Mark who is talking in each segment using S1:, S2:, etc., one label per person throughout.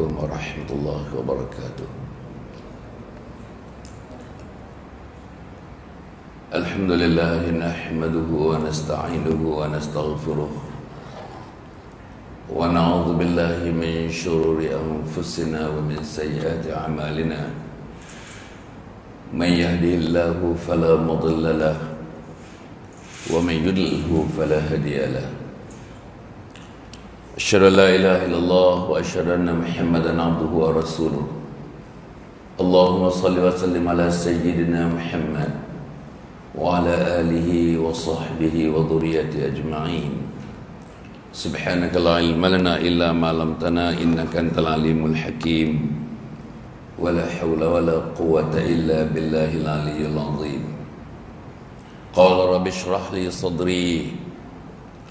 S1: Assalamualaikum warahmatullahi wabarakatuh. Alhamdulillah nahmaduhu wa nasta'inuhu wa nastaghfiruh wa na'udzu billahi min shururi anfusina wa min sayyiati a'malina. Man yahdihillahu fala mudilla lahu wa man yudlilhu fala hadiya lahu. Asyhadu an la ilaha illallah wa asyhadu anna Muhammadan abduhu wa rasuluh. Allahumma salli wa sallim ala sayyidina Muhammad wa ala alihi wa sahbihi wa dhurriyyati ajma'in. Subhanaka la ilma lana illa ma 'allamtana innaka antal alimul hakim. Wa la hawla wa la quwwata illa billahil aliyyil azim. Qala rabbi shrah li sadri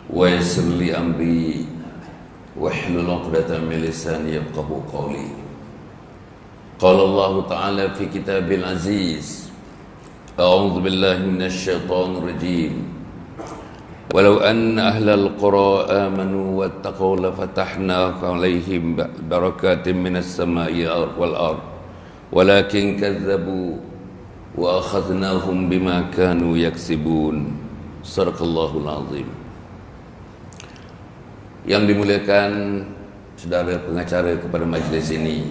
S1: wa yassir li amri wahlul 'uqdatam min lisani yafqahu qawli. Qala Allah Ta'ala fi kitabil aziz. A'udzu billahi minasy syaithanir rajim. Walau anna ahlal qura amanu wattaqaw lafatahna 'alaihim barakatin minas sama'i wal ard. Walakin kadzdzabu wa akhadnahum bima kanu yaksibun. Shadaqallahul azim. Yang dimuliakan saudara pengacara kepada majlis ini,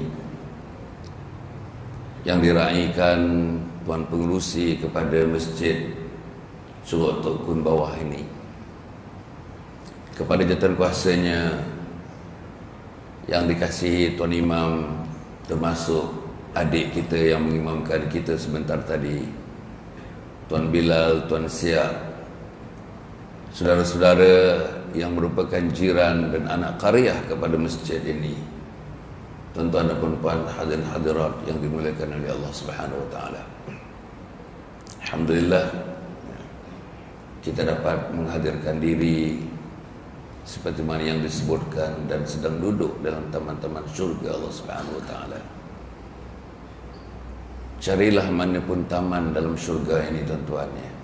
S1: yang diraikan tuan pengerusi kepada masjid Surau Tukun bawah ini, kepada jawatan kuasanya yang dikasihi tuan imam, termasuk adik kita yang mengimamkan kita sebentar tadi, tuan Bilal, tuan Siap, saudara-saudara yang merupakan jiran dan anak qaryah kepada masjid ini, tuan-tuan dan puan-puan hadirin hadirat yang dimuliakan oleh Allah Subhanahu wa taala. Alhamdulillah kita dapat menghadirkan diri seperti mana yang disebutkan dan sedang duduk dalam taman-taman syurga Allah Subhanahu wa taala. Carilah mana pun taman dalam syurga ini tuan-tuannya.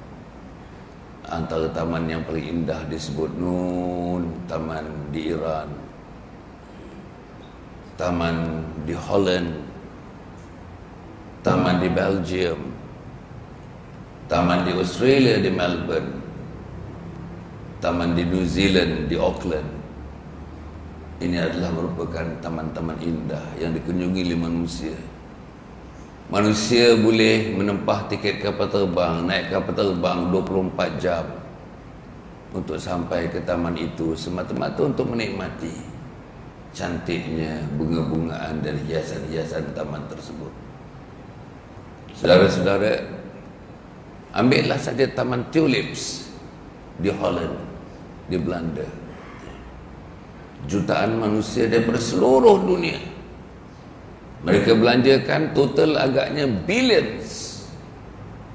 S1: Antara taman yang paling indah disebut Nun, taman di Iran, taman di Holland, taman di Belgium, taman di Australia di Melbourne, taman di New Zealand di Auckland. Ini adalah merupakan taman-taman indah yang dikunjungi oleh manusia. Manusia boleh menempah tiket kapal terbang, naik kapal terbang 24 jam untuk sampai ke taman itu, semata-mata untuk menikmati cantiknya bunga-bungaan dan hiasan-hiasan taman tersebut. Saudara-saudara, ambillah saja taman tulips di Holland, di Belanda. Jutaan manusia daripada seluruh dunia, mereka belanjakan total agaknya billions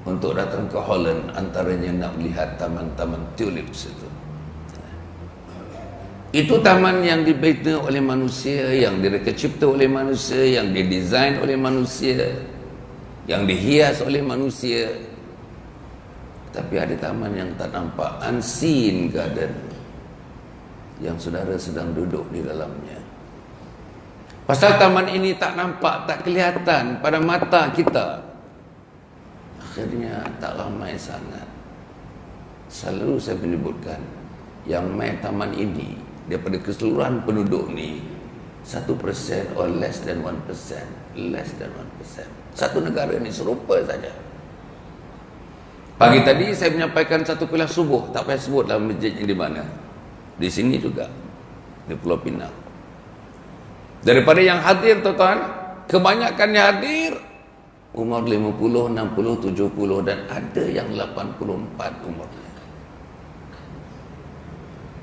S1: untuk datang ke Holland, antaranya nak melihat taman-taman tulips itu. Itu taman yang dibina oleh manusia, yang direka cipta oleh manusia, yang didesain oleh manusia, yang dihias oleh manusia. Tapi ada taman yang tak nampak, unseen garden, yang saudara sedang duduk di dalamnya. Pasal taman ini tak nampak, tak kelihatan pada mata kita, akhirnya tak ramai sangat. Selalu saya menyebutkan, yang main taman ini daripada keseluruhan penduduk ni 1% or less than 1%. Less than 1%. Satu negara ni serupa saja. Pagi tadi saya menyampaikan satu kuliah subuh, tak payah sebut dalam masjid di mana. Di sini juga, di Pulau Pinang. Daripada yang hadir tuan-tuan, kebanyakan yang hadir umur 50, 60, 70 dan ada yang 84 umurnya.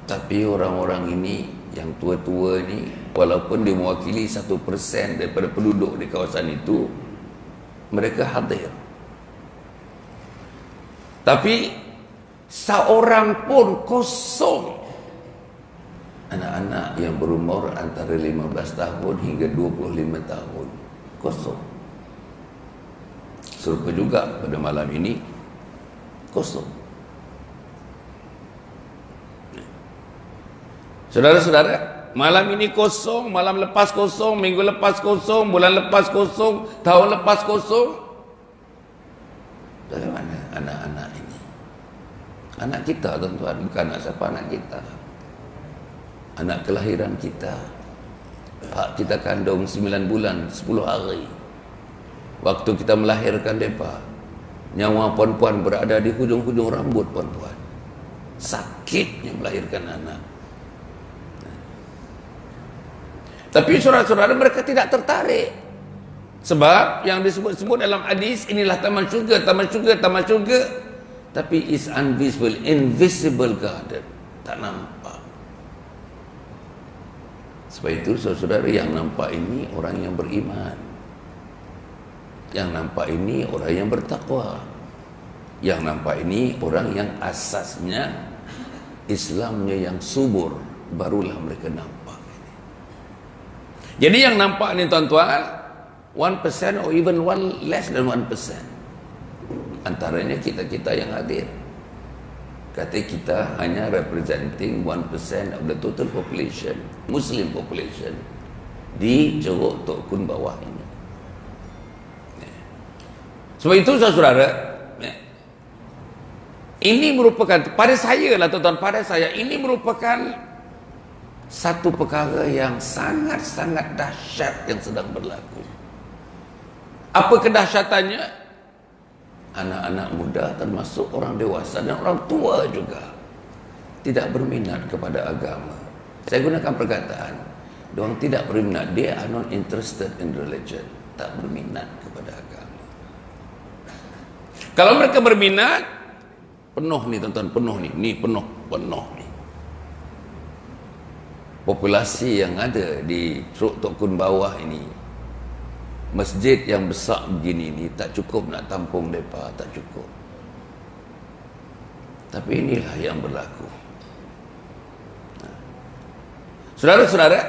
S1: Tapi orang-orang ini, yang tua-tua ini, walaupun dia mewakili 1% daripada penduduk di kawasan itu, mereka hadir. Tapi seorang pun kosong. Anak-anak yang berumur antara 15 tahun hingga 25 tahun kosong. Serupa juga pada malam ini, kosong. Saudara-saudara, Malam ini kosong, malam lepas kosong, minggu lepas kosong, bulan lepas kosong, tahun lepas kosong. Dari mana anak-anak ini? Anak kita tuan-tuan, bukan anak siapa, anak kita. Anak kelahiran kita. Hak kita kandung 9 bulan, 10 hari. Waktu kita melahirkan mereka, nyawa puan-puan berada di hujung-hujung rambut puan-puan. Sakitnya melahirkan anak. Tapi saudara-saudara, mereka tidak tertarik. Sebab yang disebut-sebut dalam hadis, inilah taman syurga, taman syurga, taman syurga. Tapi is invisible, invisible garden. Tak nampak. Sebab itu saudara-saudara, yang nampak ini orang yang beriman. Yang nampak ini orang yang bertakwa. Yang nampak ini orang yang asasnya Islamnya yang subur. Barulah mereka nampak. Jadi yang nampak ni tuan-tuan, 1% or even less than 1%. Antaranya kita-kita yang hadir. Kata kita hanya representing 1% of the total population, Muslim population di Ceruk Tok Kun bawah ini. Sebab itu saudara, ini merupakan, pada saya lah tuan-tuan, pada saya ini merupakan satu perkara yang sangat-sangat dahsyat yang sedang berlaku. Apa kedahsyatannya? Anak-anak muda termasuk orang dewasa dan orang tua juga tidak berminat kepada agama. Saya gunakan perkataan, diorang tidak berminat, they are not interested in religion, tak berminat kepada agama. Kalau mereka berminat, penuh nih tuan-tuan, penuh nih penuh nih. Populasi yang ada di Ceruk Tok Kun bawah ini, masjid yang besar begini ni tak cukup nak tampung mereka, tak cukup. Tapi inilah yang berlaku. Saudara-saudara,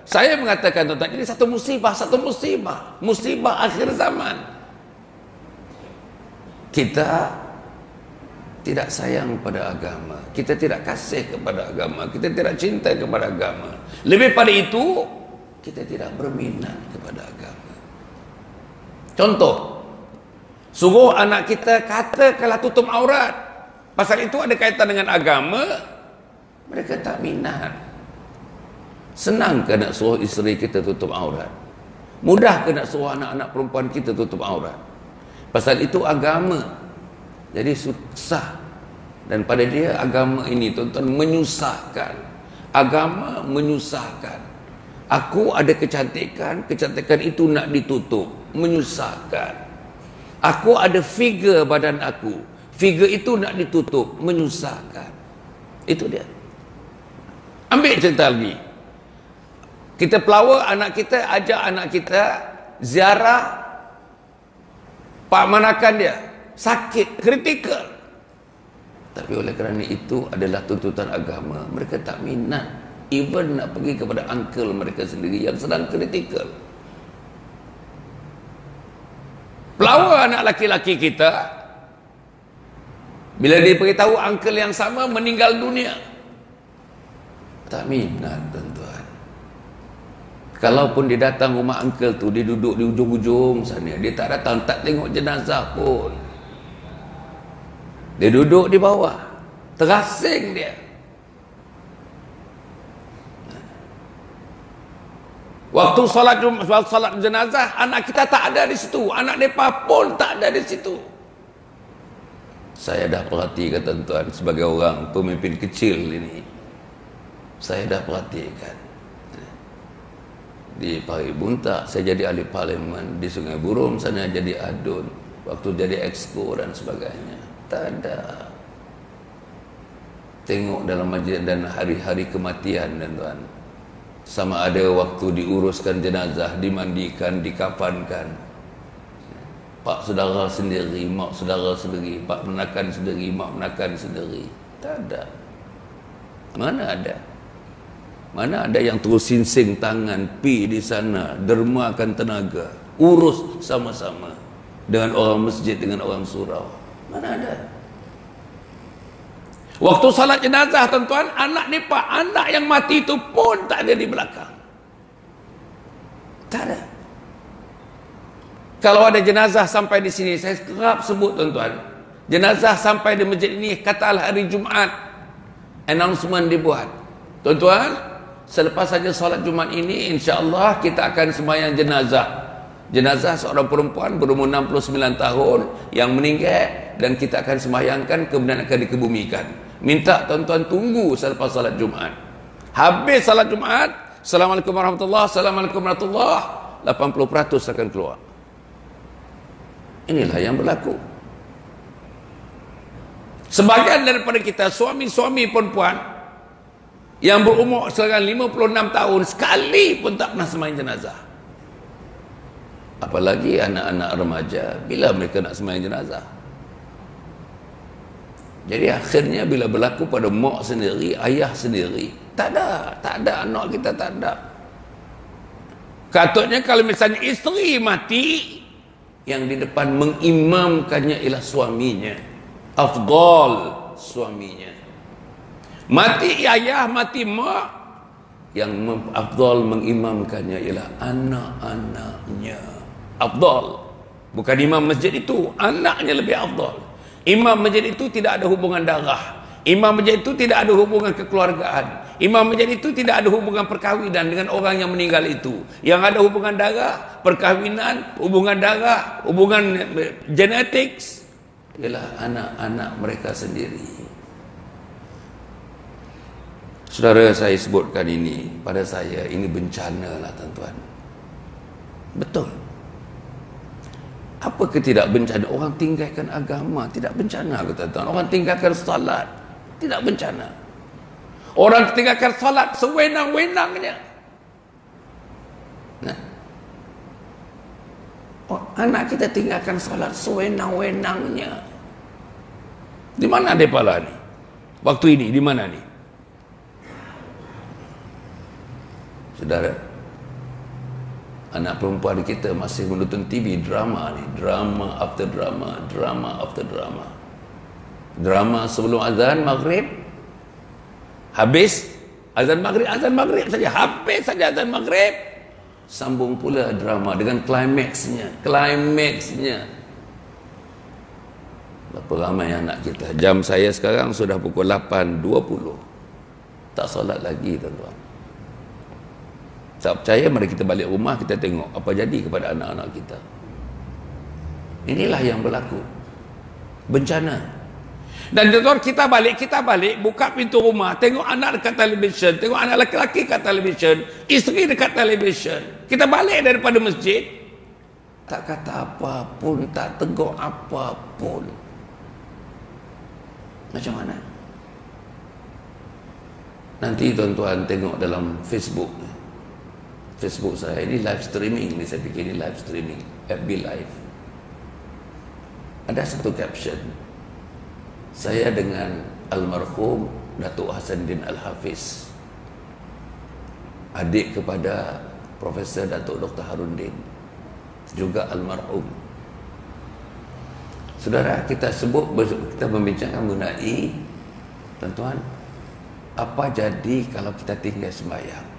S1: saya mengatakan tuan-tuan, ini satu musibah, musibah akhir zaman. Kita tidak sayang pada agama, kita tidak kasih kepada agama, kita tidak cinta kepada agama. Lebih pada itu, kita tidak berminat kepada agama. Contoh, suruh anak kita katakanlah tutup aurat, pasal itu ada kaitan dengan agama, mereka tak minat. Senang ke nak suruh isteri kita tutup aurat? Mudah ke nak suruh anak-anak perempuan kita tutup aurat? Pasal itu agama. Jadi susah. Dan pada dia agama ini tuan-tuan menyusahkan. Agama menyusahkan. Aku ada kecantikan itu nak ditutup, menyusahkan. Aku ada figure badan aku, figure itu nak ditutup, menyusahkan. Itu dia. Ambil cerita lagi. Kita pelawar anak kita, ajak anak kita ziarah pak manakan dia, sakit, kritikal. Tapi oleh kerana itu adalah tuntutan agama, mereka tak minat. Even nak pergi kepada uncle mereka sendiri yang sedang kritikal. Pelawar anak laki-laki kita, bila dia beritahu uncle yang sama meninggal dunia, tak minat tuan-tuan. Kalaupun dia datang rumah uncle tu, dia duduk di ujung-ujung sana, dia tak datang, tak tengok jenazah pun. Dia duduk di bawah, terasing dia. Waktu salat jenazah, anak kita tak ada di situ, anak mereka pun tak ada di situ. Saya dah perhatikan tuan-tuan, sebagai orang pemimpin kecil ini, saya dah perhatikan. Di Pari Buntak saya jadi ahli parlimen, di Sungai Burom sana jadi adun, waktu jadi exco dan sebagainya. Tak ada. Tengok dalam majlis dan hari-hari kematian tuan-tuan, sama ada waktu diuruskan jenazah, dimandikan, dikafankan, pak saudara sendiri, mak saudara sendiri, pak menakan sendiri, mak menakan sendiri. Tak ada. Mana ada? Mana ada yang terus sinsing tangan, pi di sana, dermakan tenaga, urus sama-sama dengan orang masjid, dengan orang surau. Mana ada? Waktu salat jenazah tuan-tuan, anak ni pak, anak yang mati itu pun tak ada di belakang. Tak ada. Kalau ada jenazah sampai di sini, saya kerap sebut tuan-tuan, jenazah sampai di masjid ini, katalah hari Jumaat, announcement dibuat. Tuan-tuan, selepas saja solat Jumaat ini, insya-Allah kita akan sembahyang jenazah. Jenazah seorang perempuan berumur 69 tahun yang meninggal, dan kita akan sembahyangkan, kemudian akan dikebumikan. Minta tuan-tuan tunggu selepas salat Jumaat. Habis salat Jumaat, Assalamualaikum warahmatullahi wabarakatuh, Assalamualaikum warahmatullahi wabarakatuh, 80% akan keluar. Inilah yang berlaku. Sebagian daripada kita, suami-suami perempuan yang berumur sekarang 56 tahun, sekali pun tak pernah sembahyang jenazah. Apalagi anak-anak remaja, bila mereka nak sembahyang jenazah? Jadi akhirnya bila berlaku pada mak sendiri, ayah sendiri, tak ada anak kita, tak ada. Katanya kalau misalnya isteri mati, yang di depan mengimamkannya ialah suaminya, afdal suaminya. Mati ayah, mati mak, yang afdal mengimamkannya ialah anak-anaknya. Afdal, bukan imam masjid itu, anaknya lebih afdal. Imam masjid itu tidak ada hubungan darah, imam masjid itu tidak ada hubungan kekeluargaan, imam masjid itu tidak ada hubungan perkahwinan dengan orang yang meninggal itu. Yang ada hubungan darah, perkahwinan, hubungan darah, hubungan genetics ialah anak-anak mereka sendiri. Saudara, saya sebutkan ini, pada saya ini bencana lah tuan-tuan. Betul. Apa ke tidak bencana? Orang tinggalkan agama, tidak bencana ke tuan-tuan? Orang tinggalkan salat, tidak bencana. Orang tinggalkan salat sewenang-wenangnya. Nah, anak kita tinggalkan salat sewenang-wenangnya. Di mana mereka lah ni? Waktu ini, di mana ni? Saudara, anak perempuan kita masih menonton TV drama ni, drama after drama, drama after drama. Drama sebelum azan maghrib, habis azan maghrib saja, habis saja azan maghrib, sambung pula drama dengan klimaksnya. Berapa ramai anak kita. Jam saya sekarang sudah pukul 8.20, tak solat lagi tuan-tuan. Tak percaya, mari kita balik rumah, kita tengok apa jadi kepada anak-anak kita. Inilah yang berlaku, bencana. Dan tuan-tuan, kita balik, buka pintu rumah, tengok anak dekat televisyen, tengok anak lelaki dekat televisyen, isteri dekat televisyen. Kita balik daripada masjid, tak kata apa pun, tak tegur apa pun. Macam mana? Nanti tuan-tuan tengok dalam Facebook saya, ini live streaming, ini saya fikir ini live streaming, FB Live. Ada satu caption, saya dengan almarhum Datuk Hasanuddin Al-Hafiz, adik kepada Profesor Datuk Dr. Harudin, juga almarhum. Saudara, kita membincangkan mengenai, tuan-tuan, apa jadi kalau kita tinggal sembahyang?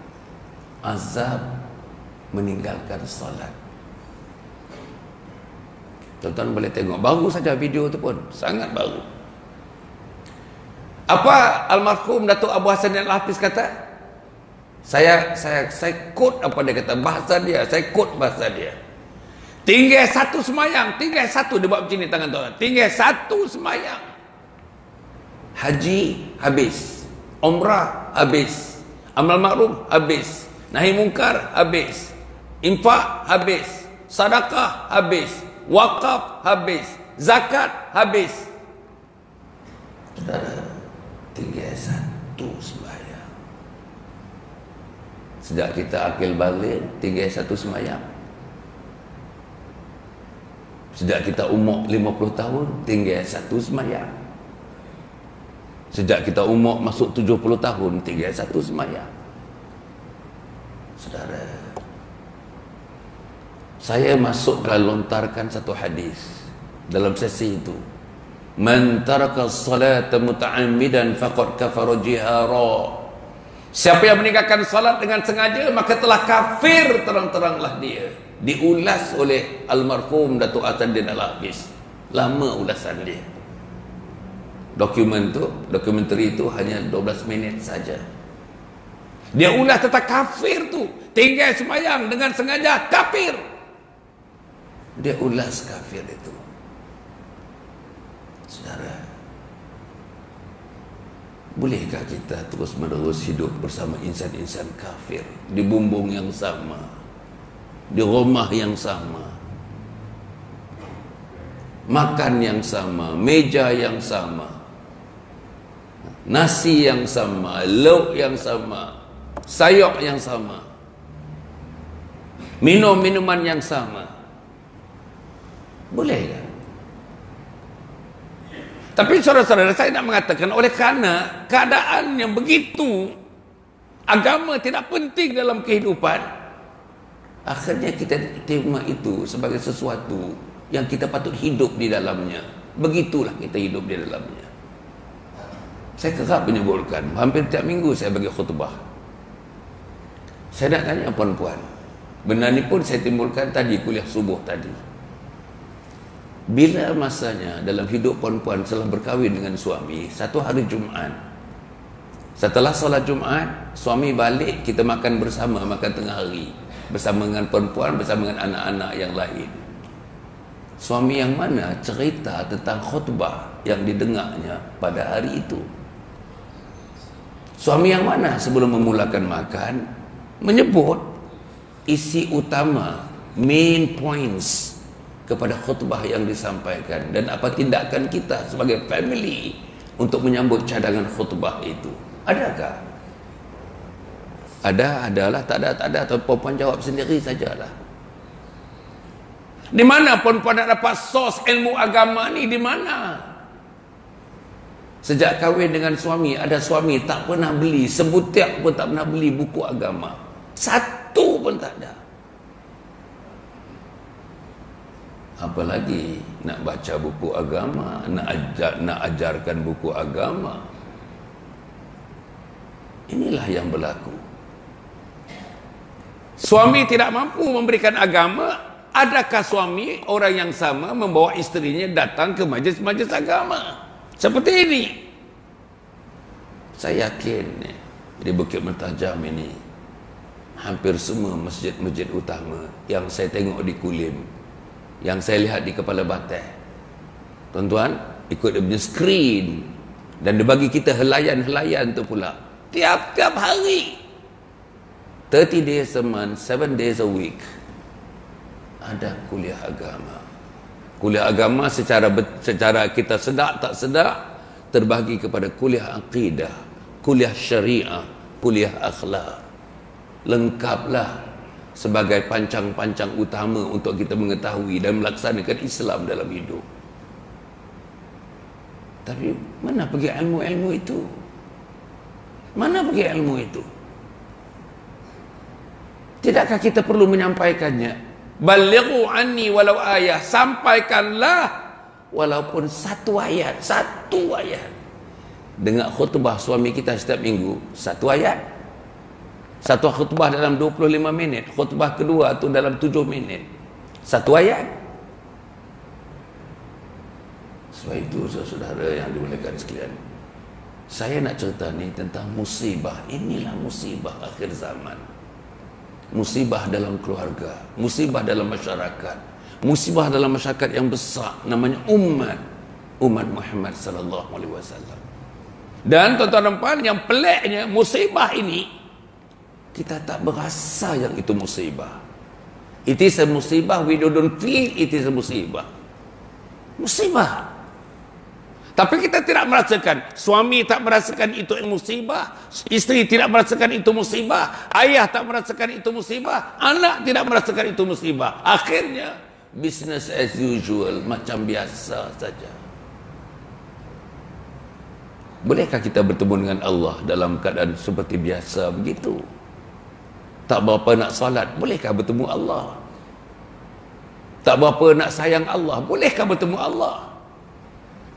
S1: Azab meninggalkan salat. Tuan-tuan boleh tengok, baru saja video itu pun, sangat baru. Apa almarhum Datuk Abu Hasan Al-Hafiz kata? Saya quote apa dia kata, bahasa dia, saya quote bahasa dia. Tinggal satu semayang, tinggal satu, dia buat macam ni tangan tuan. Tinggal satu semayang, haji habis, umrah habis, amal ma'ruf habis, nahi mungkar habis, infak habis, sedekah habis, wakaf habis, zakat habis. Saudara, tinggal satu sembahyang. Sejak kita akil balik, tinggal satu sembahyang. Sejak kita umur 50 tahun, tinggal satu sembahyang. Sejak kita umur masuk 70 tahun, tinggal satu sembahyang. Saudara, saya masuk dan lontarkan satu hadis dalam sesi itu. Man taraka as-salata muta'ammidan faqad kafara jihara. Siapa yang meninggalkan salat dengan sengaja maka telah kafir terang-teranglah dia. Diulas oleh almarhum Datuk Asadin Al-Hafiz. Lama ulasan dia. Dokumentari itu hanya 12 minit saja. Dia ulas tentang kafir tu. Tinggal sembahyang dengan sengaja kafir. Dia ulas kafir itu. Saudara, bolehkah kita terus menerus hidup bersama insan-insan kafir di bumbung yang sama, di rumah yang sama, makan yang sama, meja yang sama, nasi yang sama, lauk yang sama, sayur yang sama, minum minuman yang sama? Boleh kan? Tapi saudara-saudara, saya nak mengatakan oleh kerana keadaan yang begitu, agama tidak penting dalam kehidupan, akhirnya kita terima itu sebagai sesuatu yang kita patut hidup di dalamnya. Begitulah kita hidup di dalamnya. Saya kerap menyebutkan, hampir tiap minggu saya bagi khutbah. Saya nak tanya puan-puan, benda ni pun saya timbulkan tadi, kuliah subuh tadi. Bila masanya dalam hidup puan-puan setelah berkahwin dengan suami, satu hari Jumaat, setelah solat Jumaat, suami balik, kita makan bersama, makan tengah hari, bersama dengan perempuan, bersama dengan anak-anak yang lain. Suami yang mana cerita tentang khutbah yang didengarnya pada hari itu? Suami yang mana sebelum memulakan makan menyebut isi utama, main points kepada khutbah yang disampaikan, dan apa tindakan kita sebagai family untuk menyambut cadangan khutbah itu? Adakah? Adalah, tak ada, atau perempuan jawab sendiri sajalah. Di mana perempuan nak dapat sos ilmu agama ni? Di mana? Sejak kahwin dengan suami, ada suami tak pernah beli, sebutir pun tak pernah beli buku agama. Satu pun tak ada. Apalagi nak baca buku agama, nak ajarkan buku agama. Inilah yang berlaku. Suami tidak mampu memberikan agama, adakah suami orang yang sama membawa isterinya datang ke majlis-majlis agama seperti ini? Saya yakin di Bukit Mertajam ini hampir semua masjid-masjid utama yang saya tengok di Kulim, yang saya lihat di Kepala Batai, tuan-tuan, ikut dia punya skrin, dan dia bagi kita helayan-helayan tu pula tiap-tiap hari, 30 days a month, 7 days a week, ada kuliah agama. Kuliah agama secara kita sedar tak sedar terbagi kepada kuliah akidah, kuliah syariah, kuliah akhlak. Lengkaplah sebagai pancang-pancang utama untuk kita mengetahui dan melaksanakan Islam dalam hidup. Tapi mana pergi ilmu-ilmu itu? Mana pergi ilmu itu? Tidakkah kita perlu menyampaikannya? Balighu anni walau ayah, sampaikanlah walaupun satu ayat. Dengar khutbah suami kita setiap minggu, satu ayat. Satu khutbah dalam 25 minit, khutbah kedua tu dalam 7 minit, satu ayat. Sebab itu saudara yang dimuliakan sekalian, saya nak cerita ni tentang musibah. Inilah musibah akhir zaman. Musibah dalam keluarga, musibah dalam masyarakat, musibah dalam masyarakat yang besar namanya umat Muhammad sallallahu alaihi wasallam. Dan tuan-tuan dan puan, yang peliknya musibah ini kita tak berasa yang itu musibah. It is a musibah, we don't feel it is a musibah. Musibah. Tapi kita tidak merasakan, suami tak merasakan itu musibah, isteri tidak merasakan itu musibah, ayah tak merasakan itu musibah, anak tidak merasakan itu musibah. Akhirnya business as usual, macam biasa saja. Bolehkah kita bertemu dengan Allah dalam keadaan seperti biasa begitu? Tak berapa nak salat, bolehkah bertemu Allah? Tak berapa nak sayang Allah, bolehkah bertemu Allah?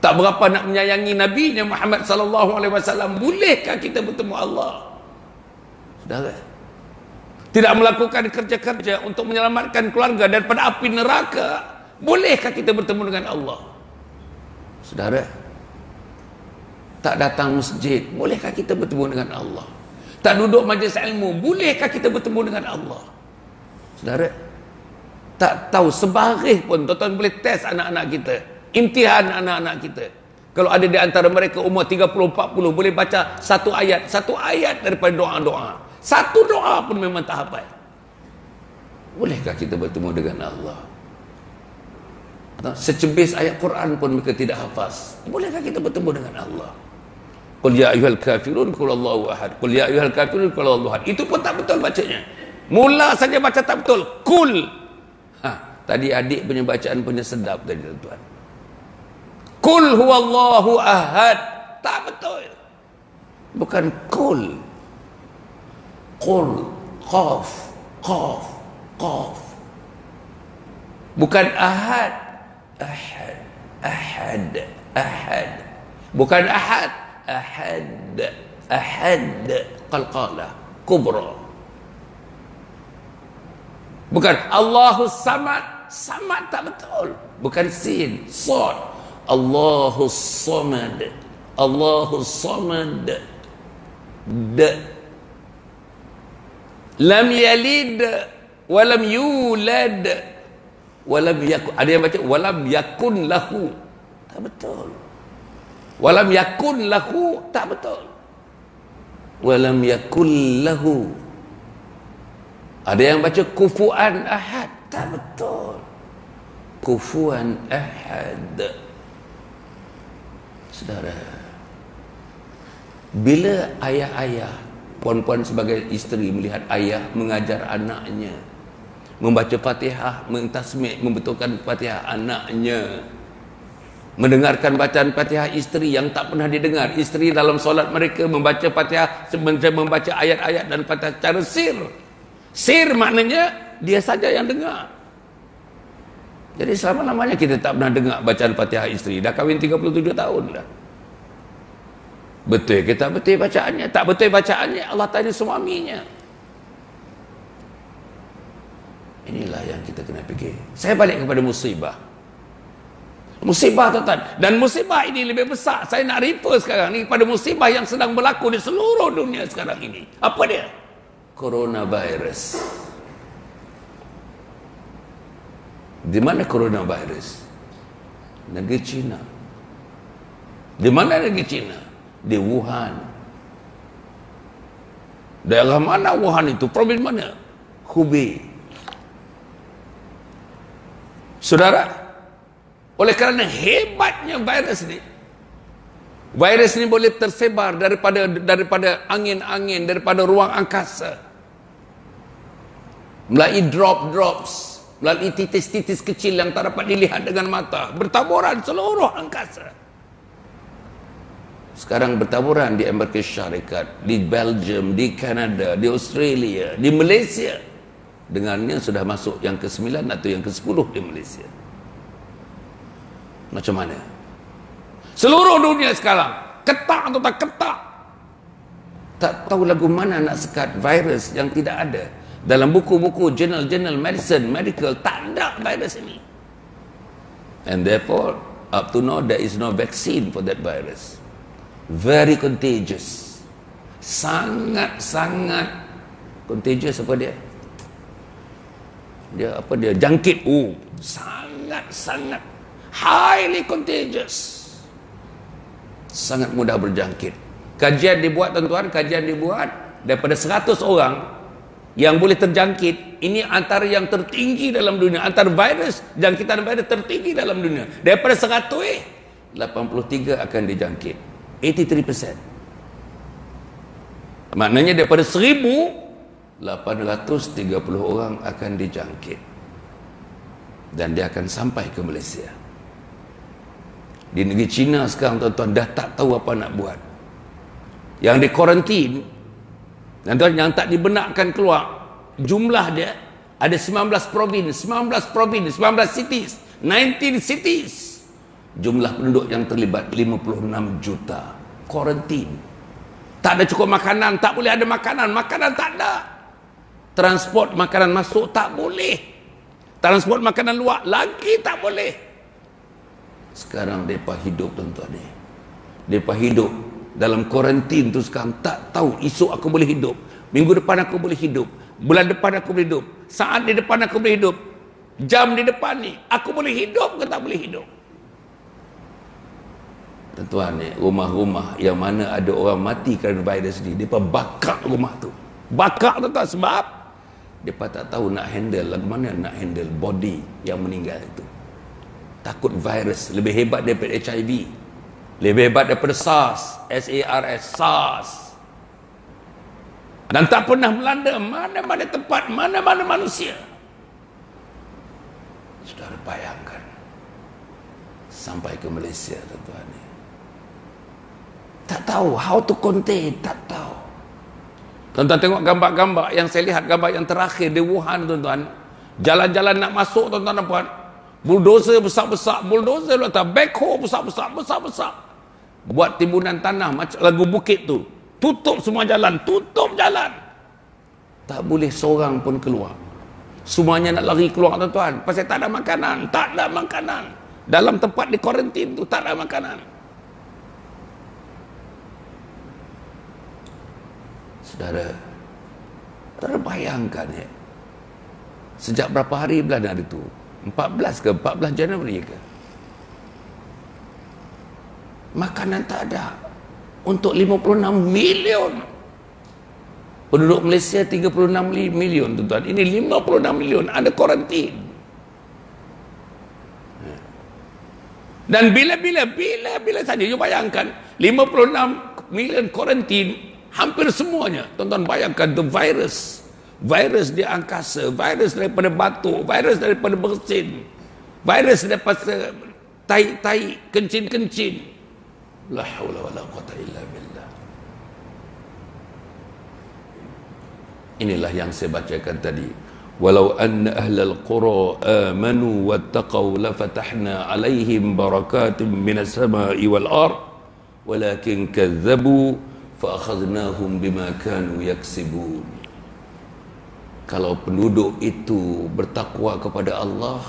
S1: Tak berapa nak menyayangi Nabi-Nya Muhammad sallallahu alaihi wasallam. Bolehkah kita bertemu Allah? Saudara, tidak melakukan kerja-kerja untuk menyelamatkan keluarga daripada api neraka, bolehkah kita bertemu dengan Allah? Saudara, tak datang masjid, bolehkah kita bertemu dengan Allah? Tak duduk majlis ilmu, bolehkah kita bertemu dengan Allah? Saudara, tak tahu sebarih pun, tuan-tuan boleh test anak-anak kita, imtihan anak-anak kita. Kalau ada di antara mereka umur 30-40, boleh baca satu ayat daripada doa-doa. Satu doa pun memang tak hafal. Bolehkah kita bertemu dengan Allah? Secebis ayat Quran pun mereka tidak hafaz. Bolehkah kita bertemu dengan Allah? Qul ya ayyuhal kafirun qul Allahu ahad. Qul ya ayyuhal kafirun qul Allahu ahad. Itu pun tak betul bacanya. Mula saja baca tak betul. Qul. Tadi adik punya bacaan punya sedap tadi tuan. Qul huwallahu ahad. Tak betul. Bukan qul. Qul, qaf, qaf, qaf. Bukan ahad. Ahad, ahad, ahad. Bukan ahad. Ahad, ahad, qalqalah kubra. Bukan Allahus samad. Samad tak betul. Bukan sin, sad. Allahus samad. Allahus samad. Lam yalid walam yulad walam yakun. Ada yang baca walam yakun lahu. Tak betul. Walam yakun lahu, tak betul. Walam yakun lahu. Ada yang baca kufuan ahad, tak betul. Kufuan ahad. Saudara, bila ayah-ayah, puan-puan sebagai isteri melihat ayah mengajar anaknya membaca Fatihah, mentasmik, membetulkan Fatihah anaknya, mendengarkan bacaan Fatihah isteri yang tak pernah didengar. Isteri dalam solat mereka membaca Fatihah, membaca ayat-ayat dan Fatihah secara sir. Sir maknanya dia saja yang dengar. Jadi selama-lamanya kita tak pernah dengar bacaan Fatihah isteri. Dah kahwin 37 tahun dah. Betul ke tak betul bacaannya? Tak betul bacaannya, Allah tanya suaminya. Inilah yang kita kena fikir. Saya balik kepada musibah. Musibah tuan-tuan. Dan musibah ini lebih besar. Saya nak refer sekarang ni pada musibah yang sedang berlaku di seluruh dunia sekarang ini. Apa dia? Coronavirus. Di mana coronavirus? Negeri China. Di mana negeri China? Di Wuhan. Daerah mana Wuhan itu? Provinsi mana? Hubei. Saudara, oleh kerana hebatnya virus ni boleh tersebar daripada angin-angin, daripada ruang angkasa, melalui drops, melalui titis-titis kecil yang tak dapat dilihat dengan mata, bertaburan seluruh angkasa. Sekarang bertaburan di Amerika Syarikat, di Belgium, di Kanada, di Australia, di Malaysia. Dengannya sudah masuk yang ke-9 atau yang ke-10 di Malaysia. Macam mana? Seluruh dunia sekarang ketak atau tak ketak. Tak tahu lagu mana nak sekat virus yang tidak ada. Dalam buku-buku jurnal-jurnal medicine, medical, tak ada virus ini. And therefore, up to now there is no vaccine for that virus. Very contagious. Sangat-sangat contagious. Apa dia? Dia jangkit. Sangat-sangat highly contagious. Sangat mudah berjangkit. Kajian dibuat tuan-tuan, daripada 100 orang yang boleh terjangkit, ini antara yang tertinggi dalam dunia, antara virus jangkitan virus tertinggi dalam dunia. Daripada 100, 83 akan dijangkit. 83%. Maknanya daripada 1,830 orang akan dijangkit. Dan dia akan sampai ke Malaysia. Di negeri China sekarang tuan-tuan dah tak tahu apa nak buat. Yang di kuarantin, tuan-tuan, yang tak dibenarkan keluar, jumlah dia ada 19 cities, 19 cities. Jumlah penduduk yang terlibat 56 juta. Kuarantin. Tak ada cukup makanan, tak boleh ada makanan. Makanan tak ada. Transport makanan masuk tak boleh. Transport makanan luar lagi tak boleh. Sekarang mereka hidup tuan-tuan ni. Mereka hidup dalam kuarantin tu sekarang. Tak tahu esok aku boleh hidup, minggu depan aku boleh hidup, bulan depan aku boleh hidup, saat di depan aku boleh hidup, jam di depan ni aku boleh hidup ke tak boleh hidup. Tuan-tuan ni, rumah-rumah yang mana ada orang mati kerana virus ni, mereka bakar rumah tu. Bakar tuan-tuan, sebab mereka tak tahu nak handle, lagu mana nak handle body yang meninggal itu. Takut virus lebih hebat daripada HIV, lebih hebat daripada SARS, SARS, SARS, dan tak pernah melanda mana-mana tempat, mana-mana manusia. Saudara bayangkan sampai ke Malaysia tuan-tuan ni, tak tahu how to contain, tak tahu. Tuan-tuan tengok gambar-gambar yang saya lihat, gambar yang terakhir di Wuhan tuan-tuan, jalan-jalan nak masuk tuan-tuan nampak, bulldozer besar-besar, bulldozer letak backhoe besar-besar, buat timbunan tanah macam lagu bukit tu, tutup semua jalan, tutup jalan, tak boleh seorang pun keluar. Semuanya nak lari keluar tuan-tuan, pasal tak ada makanan, tak ada makanan. Dalam tempat di kuarantin tu tak ada makanan. Saudara, terbayangkan ya, sejak berapa hari bulan hari tu, 14 ke 14 Januari ke, makanan tak ada untuk 56 million penduduk Malaysia. 36 million tuan-tuan, ini 56 million ada kuarantin. Dan bila saja you bayangkan 56 million kuarantin, hampir semuanya tuan-tuan bayangkan the virus di angkasa, virus daripada batuk, virus daripada bersin, virus daripada tai, kencing. La haula wala quwata illa billah. Inilah yang saya bacakan tadi. Walau anna ahlal qura amanu wattaqau lafatahna alaihim barakatim minas sama'i wal ard walakin kadzabu fa akhadnahum bima kanu yaksibun. Kalau penduduk itu bertakwa kepada Allah,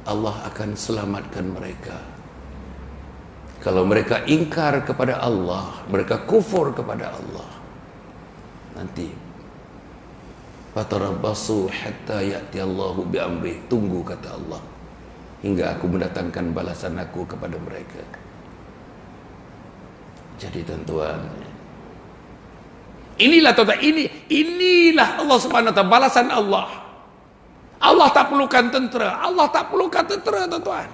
S1: Allah akan selamatkan mereka. Kalau mereka ingkar kepada Allah, mereka kufur kepada Allah, nanti fatarabbasu hatta ya'ti Allahu bi amri, tunggu kata Allah hingga aku mendatangkan balasan aku kepada mereka. Jadi tuan-tuan, inilah tuan-tuan, inilah Allah Subhanahu wa taala, balasan Allah. Allah tak perlukan tentera, Allah tak perlukan tentera tuan-tuan.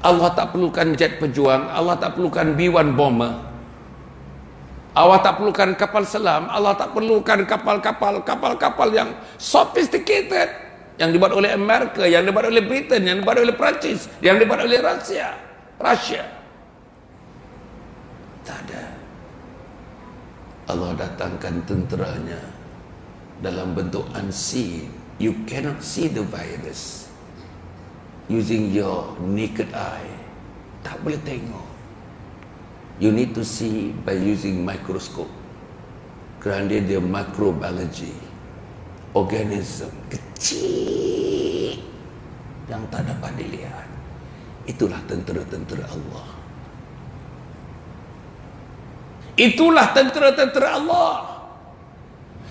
S1: Allah tak perlukan jet pejuang, Allah tak perlukan B-1 bomber, Allah tak perlukan kapal selam, Allah tak perlukan kapal-kapal yang sophisticated yang dibuat oleh Amerika, yang dibuat oleh Britain, yang dibuat oleh Perancis, yang dibuat oleh Rusia. Tak ada. Allah datangkan tenteranya dalam bentuk unseen. You cannot see the virus using your naked eye. Tak boleh tengok. You need to see by using microscope. Kerana dia microbiology, organism kecil yang tak dapat dilihat. Itulah tentera-tentera Allah. Itulah tentera-tentera Allah.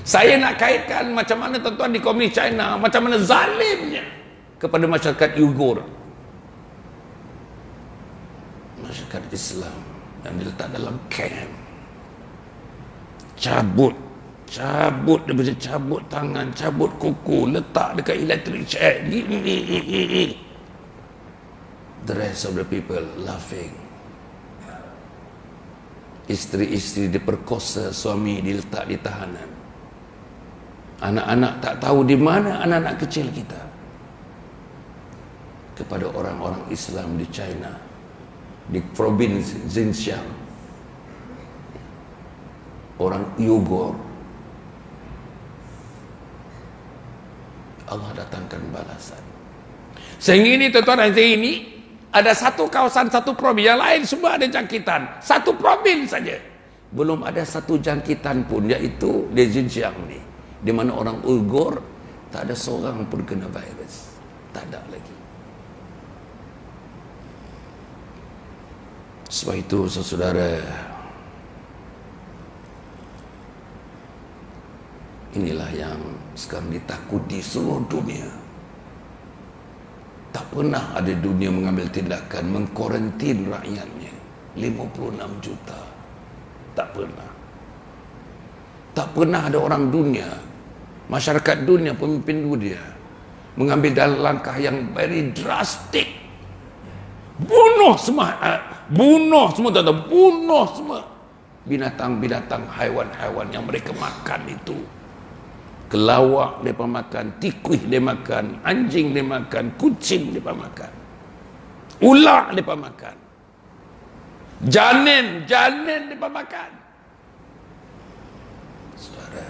S1: Saya nak kaitkan macam mana tuan-tuan di komunis China, macam mana zalimnya kepada masyarakat Uyghur, masyarakat Islam yang diletak dalam camp. Cabut daripada cabut tangan, cabut kuku, letak dekat electric chair. The rest of the people laughing. Isteri-isteri diperkosa, suami diletak di tahanan. Anak-anak tak tahu di mana anak-anak kecil kita. Kepada orang-orang Islam di China, di provinsi Xinjiang, orang Uyghur, Allah datangkan balasan. Sehingga ini tuan-tuan, ini
S2: Ada satu kawasan, satu provinsi, yang lain semua ada jangkitan. Satu provinsi saja. Belum ada satu jangkitan pun, yaitu di Xinjiang ni, di mana orang Uyghur tak ada seorang pun kena virus. Tak ada lagi. Sebab itu saudara, inilah yang sekarang ditakuti seluruh dunia. Tak pernah ada dunia mengambil tindakan mengkuarantin rakyatnya 56 juta. Tak pernah. Tak pernah ada orang dunia, masyarakat dunia, pemimpin dunia mengambil dalam langkah yang very drastic. Bunuh semua, bunuh semua binatang-binatang, haiwan-haiwan yang mereka makan itu. Kelawak mereka makan, tikus dia makan, anjing dia makan, kucing dia makan, ular dia makan, janin dia makan. Saudara,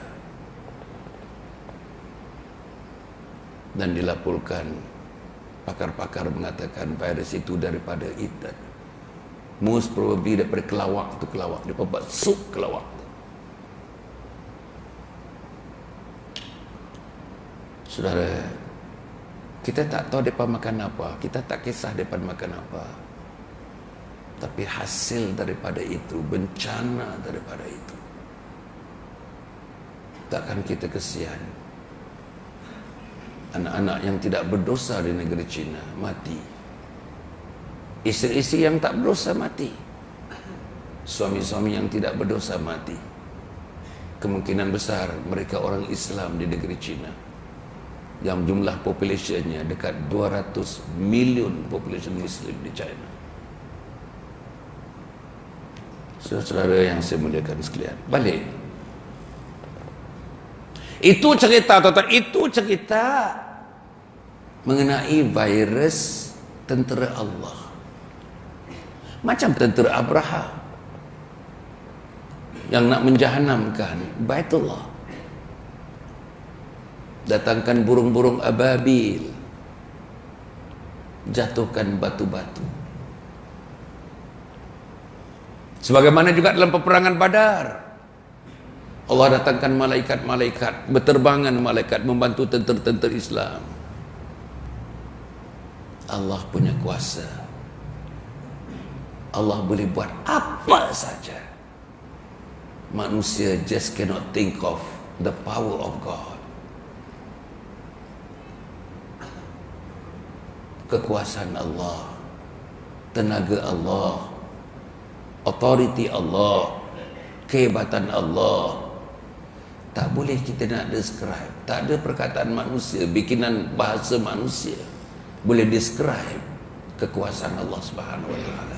S2: dan dilaporkan pakar-pakar mengatakan virus itu daripada ikan. Most probably daripada kelawak itu, kelawak dia buat sup kelawak. Saudara, kita tak tahu mereka makan apa, kita tak kisah mereka makan apa, tapi hasil daripada itu, bencana daripada itu, takkan kita kesian. Anak-anak yang tidak berdosa di negeri China mati, isteri-isteri yang tak berdosa mati, suami-suami yang tidak berdosa mati. Kemungkinan besar mereka orang Islam di negeri China yang jumlah populationnya dekat 200 million population Muslim di China. Saudara yang saya muliakan sekalian, balik. Itu cerita, tuan-tuan, itu cerita mengenai virus tentera Allah. Macam tentera Abraha yang nak menjahanamkan Baitullah. Datangkan burung-burung ababil, jatuhkan batu-batu. Sebagaimana juga dalam peperangan Badar, Allah datangkan malaikat-malaikat, berterbangan malaikat membantu tentera-tentera Islam. Allah punya kuasa. Allah boleh buat apa saja. Manusia just cannot think of the power of God. Kekuasaan Allah, tenaga Allah, authority Allah, kehebatan Allah, tak boleh kita nak describe. Tak ada perkataan manusia, bikinan bahasa manusia boleh describe kekuasaan Allah Subhanahu wa taala.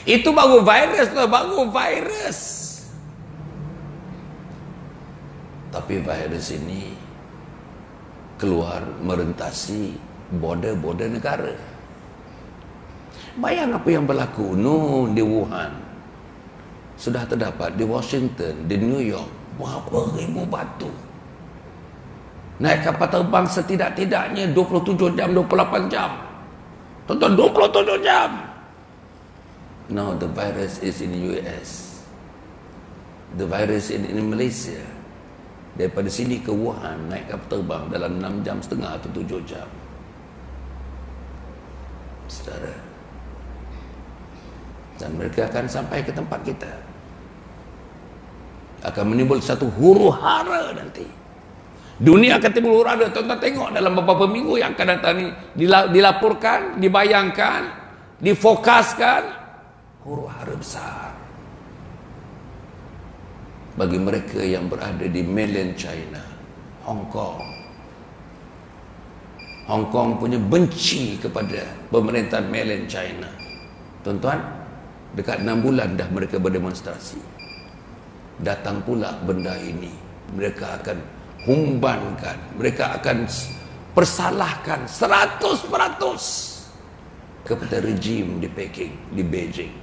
S2: Itu baru virus lah, baru virus. Tapi virus ini keluar merentasi border-border negara. Bayang apa yang berlaku di Wuhan. Sudah terdapat di Washington, di New York, berapa ribu batu. Naik kapal terbang setidak-tidaknya 27 jam, 28 jam. Tonton, 27 jam. Now the virus is in US. The virus in Malaysia. Daripada sini ke Wuhan naik kapal terbang dalam 6 jam setengah atau 7 jam. Saudara, dan mereka akan sampai ke tempat kita, akan menimbul satu huru-hara nanti. Dunia akan timbul huru-hara. Tuan-tuan tengok dalam beberapa minggu yang akan datang ni, dilaporkan, dibayangkan, difokaskan huru-hara besar bagi mereka yang berada di mainland China, Hong Kong. Hong Kong punya benci kepada pemerintahan mainland China. Tuan-tuan, dekat 6 bulan dah mereka berdemonstrasi. Datang pula benda ini, mereka akan humbankan, mereka akan persalahkan 100% kepada rejim di Peking, di Beijing.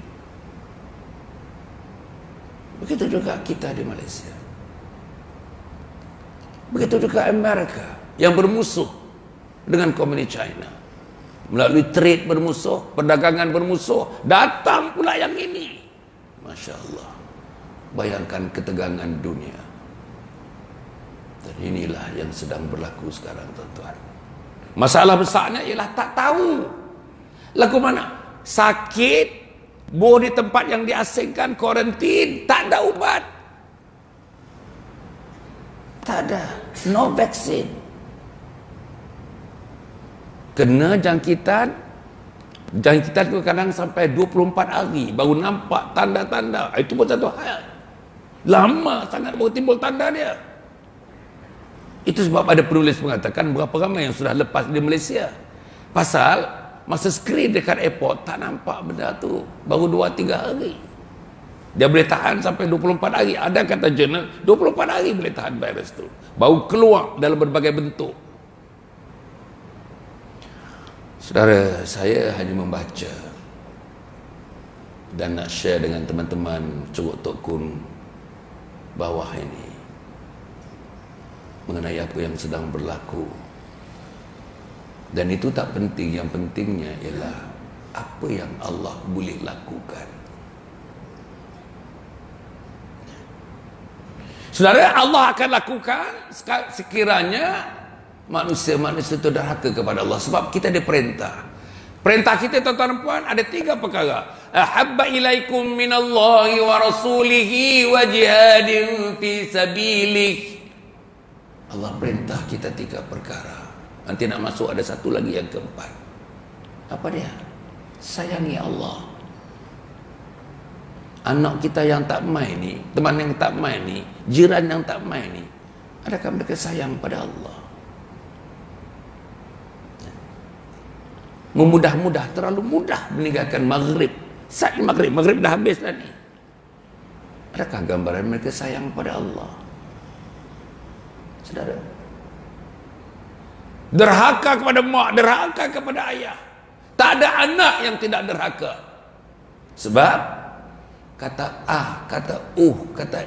S2: Begitu juga kita di Malaysia. Begitu juga Amerika yang bermusuh dengan komunis China. melalui trade bermusuh, perdagangan bermusuh, datang pula yang ini. Masya Allah. Bayangkan ketegangan dunia. Dan inilah yang sedang berlaku sekarang, tuan-tuan. Masalah besarnya ialah tak tahu lagu mana. Sakit, boh di tempat yang diasingkan, kuarantin, tak ada ubat, tak ada, no vaksin. Kena jangkitan tu kadang sampai 24 hari baru nampak tanda-tanda. Itu pun satu hal, lama sangat baru timbul tanda dia. Itu sebab ada penulis mengatakan berapa ramai yang sudah lepas di Malaysia. Pasal masa screen dekat airport tak nampak benda tu, baru 2-3 hari. Dia boleh tahan sampai 24 hari. Ada kata jurnal 24 hari boleh tahan virus tu, baru keluar dalam berbagai bentuk. Saudara, saya hanya membaca dan nak share dengan teman-teman Curug Tok Kun bawah ini mengenai apa yang sedang berlaku. Dan itu tak penting, yang pentingnya ialah apa yang Allah boleh lakukan. Saudara, Allah akan lakukan sekiranya manusia-manusia itu derhaka kepada Allah. Sebab kita ada perintah. Perintah kita, tuan-tuan dan puan, ada 3 perkara. Ahabba ilaikum minallahi wa rasulihi wa jihadin fi sabilih. Allah perintah kita 3 perkara. Nanti nak masuk ada satu lagi yang keempat. Apa dia? Sayangi Allah. Anak kita yang tak main ni, teman yang tak main ni, jiran yang tak main ni, adakah mereka sayang pada Allah? Memudah-mudah, terlalu mudah meninggalkan maghrib. Saat maghrib dah habis dah ni. Adakah gambaran mereka sayang pada Allah? Saudara, derhaka kepada mak, derhaka kepada ayah. Tak ada anak yang tidak derhaka. Sebab kata kata kata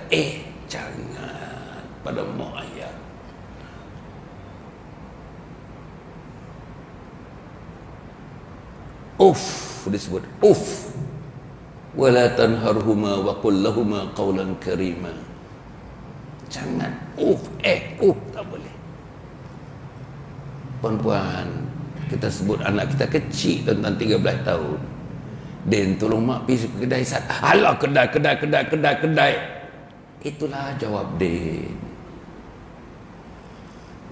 S2: jangan pada mak ayah. Disebut wala tanharhuma wa qul lahuma qawlan karima. Jangan tak boleh. Puan-puan, kita sebut anak kita kecil, tentang 13 tahun, Den tolong mak pergi ke kedai sat. Alah, kedai. Itulah jawab Den.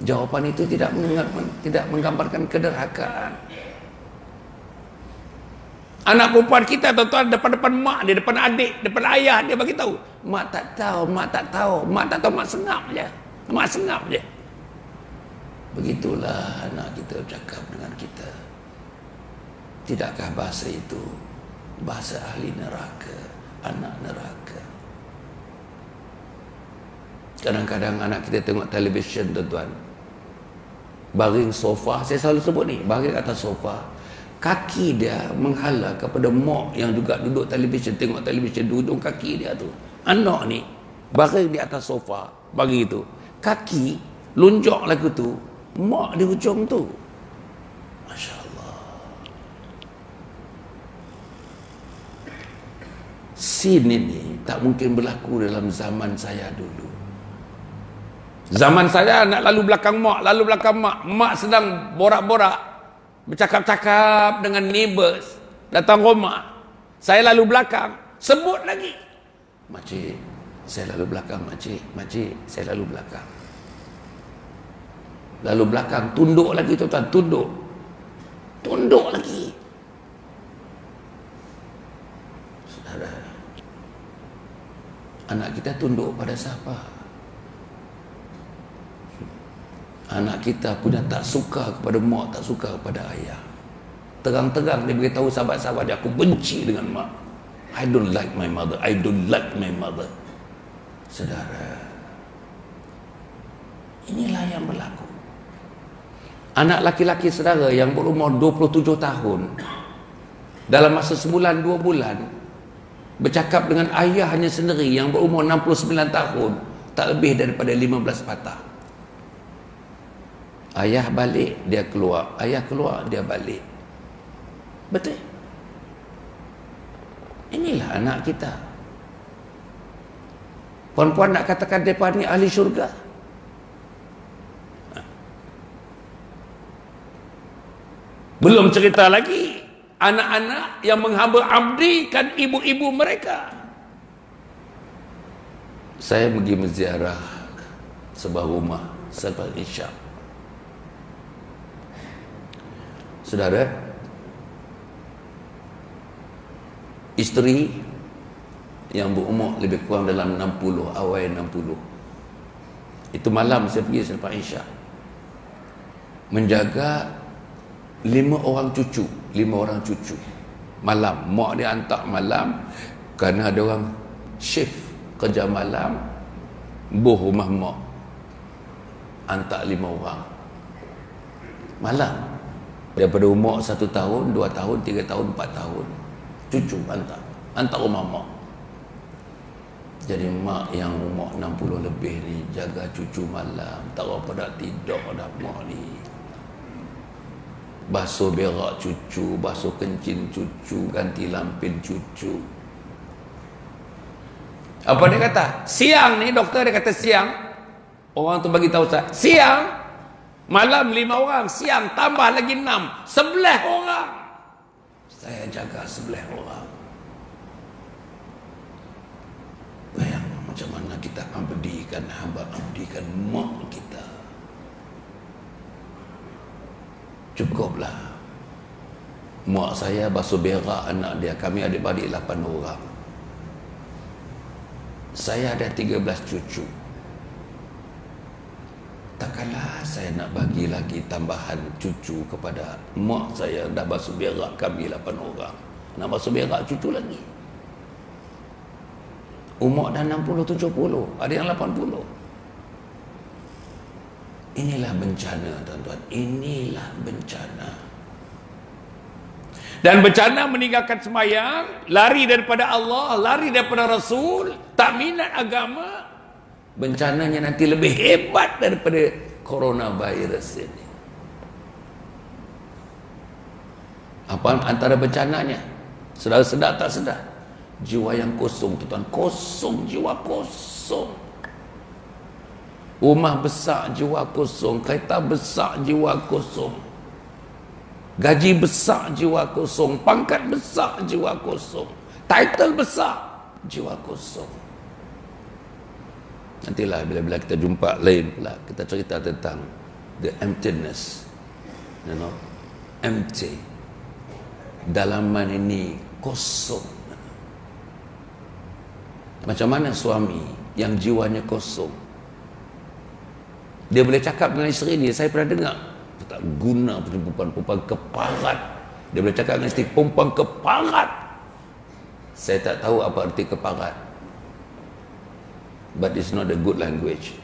S2: Jawapan itu tidak menggambarkan kederhakaan. Anak perempuan kita, tuan-tuan, depan mak dia, depan adik, depan ayah dia bagi tahu, mak tak tahu, mak sengap je. Begitulah anak kita bercakap dengan kita. Tidakkah bahasa itu bahasa ahli neraka, anak neraka? Kadang-kadang anak kita tengok televisyen, tuan-tuan, baring sofa, saya selalu sebut ni, baring atas sofa, kaki dia menghala kepada mak yang juga duduk televisyen, tengok televisyen, duduk kaki dia tu. Anak ni baring di atas sofa, bagi itu, kaki lunjak lagu tu, mak di hujung tu. Masya Allah. Scene ini tak mungkin berlaku dalam zaman saya dulu. Zaman saya nak lalu belakang mak, mak sedang borak-borak, bercakap-cakap dengan neighbors, datang rumah, saya lalu belakang, sebut lagi, makcik, saya lalu belakang, makcik, saya lalu belakang. Lalu belakang, tunduk lagi, tuan-tuan, tunduk lagi. Saudara, anak kita tunduk pada siapa? Anak kita punya tak suka kepada mak, tak suka kepada ayah. Terang-terang dia beritahu sahabat-sahabat dia, aku benci dengan mak. I don't like my mother. Saudara, inilah yang berlaku. Anak laki-laki saudara yang berumur 27 tahun, dalam masa sebulan 2 bulan, bercakap dengan ayahnya sendiri yang berumur 69 tahun, tak lebih daripada 15 patah. Ayah balik, dia keluar. Ayah keluar, dia balik. Betul? Inilah anak kita. Puan-puan nak katakan mereka ni ahli syurga? Belum cerita lagi anak-anak yang menghamba abdikan ibu-ibu mereka. Saya pergi menziarah sebuah rumah selepas Isyak. Saudara, isteri yang berumur lebih kurang dalam 60, awal 60. Itu malam saya pergi selepas Isyak. Menjaga 5 orang cucu. Malam, mak dia hantar malam kerana ada orang shift kerja malam, buh rumah mak hantar 5 orang malam, daripada umur 1 tahun, 2 tahun, 3 tahun, 4 tahun, cucu hantar rumah mak. Jadi mak yang umur 60 lebih ni jaga cucu malam, tak apa dah tidur dah mak ni. Basuh berak cucu, basuh kencing cucu, ganti lampin cucu. Apa dia kata? Siang ni, doktor dia kata siang. Orang tu bagi tahu saya, siang, malam 5 orang, siang tambah lagi 6, 11 orang. Saya jaga 11 orang. Bayang macam mana kita abdikan mak kita. Cukuplah. Mak saya basuh berak anak dia. Kami adik-beradik 8 orang. Saya ada 13 cucu. Takkanlah saya nak bagi lagi tambahan cucu kepada mak saya. Dah basuh berak kami 8 orang, nak basuh berak cucu lagi. Umur dah 60, 70, ada yang 80. Inilah bencana, tuan-tuan. Inilah bencana. Dan bencana meninggalkan sembahyang, lari daripada Allah, lari daripada Rasul, tak minat agama. Bencananya nanti lebih hebat daripada coronavirus ini. Apa antara bencananya? Saudara sedar tak sedar? Jiwa yang kosong, tuan-tuan. Kosong, jiwa kosong. Rumah besar, jiwa kosong. Kereta besar, jiwa kosong. Gaji besar, jiwa kosong. Pangkat besar, jiwa kosong. Title besar, jiwa kosong. Nantilah bila-bila kita jumpa lain pula, kita cerita tentang the emptiness. You know, empty. Dalaman ini kosong. Macam mana suami yang jiwanya kosong? Dia boleh cakap dengan isteri dia, saya pernah dengar, tak guna perempuan-perempuan keparat. Dia boleh cakap dengan isteri, perempuan keparat. Saya tak tahu apa arti keparat, but it's not a good language.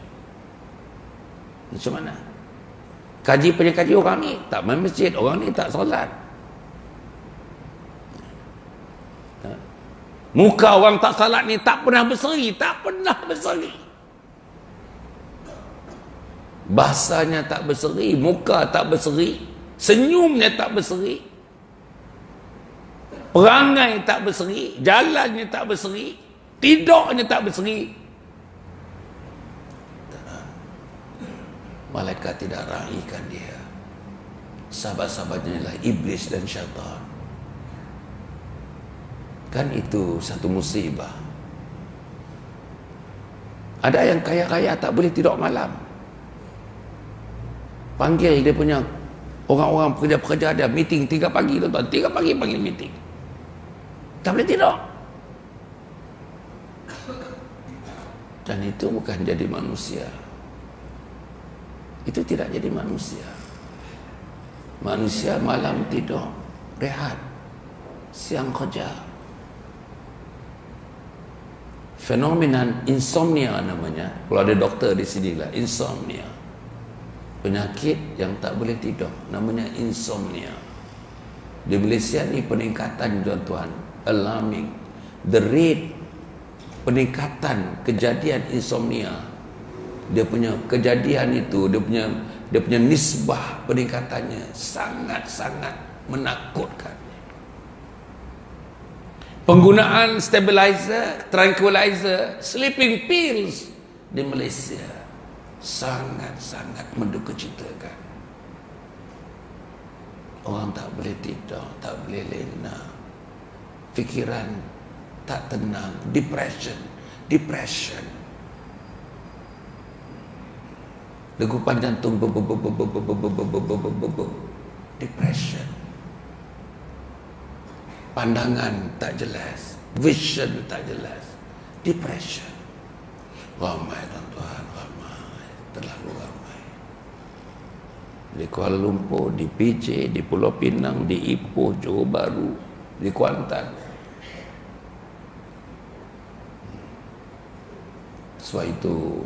S2: Macam mana? Kaji orang ni tak main masjid, orang ni tak solat. Muka orang tak salat ni tak pernah berseri, tak pernah berseri. Bahasanya tak berseri, muka tak berseri, senyumnya tak berseri, perangai tak berseri, jalannya tak berseri, tidurnya tak berseri. Malaikat tidak raikan dia. Sahabat-sahabatnya ialah iblis dan syaitan. Kan itu satu musibah. Ada yang kaya-kaya tak boleh tidur malam. Panggil dia punya orang-orang pekerja-pekerja dia meeting 3 pagi, tuan-tuan. 3 pagi panggil meeting. Tak boleh tidur. Dan itu bukan jadi manusia. Itu tidak jadi manusia. Manusia malam tidur, rehat, siang kerja. Fenomenon insomnia namanya. Kalau ada doktor di sini lah, insomnia. Penyakit yang tak boleh tidur, namanya insomnia. Di Malaysia ni peningkatan, tuan-tuan, alarming. The rate peningkatan kejadian insomnia, dia punya kejadian itu, dia punya nisbah peningkatannya sangat-sangat menakutkan. Penggunaan stabilizer, tranquilizer, sleeping pills di Malaysia sangat-sangat mendukacitakan. Orang tak boleh tidur, tak boleh lena, fikiran tak tenang, depression, degupan jantung, depression, pandangan tak jelas, vision tak jelas, depression. Ramai tuan-tuan, ramai, terlalu ramai. Di Kuala Lumpur, di PJ, di Pulau Pinang, di Ipoh, Johor Bahru, di Kuantan. Sebab itu,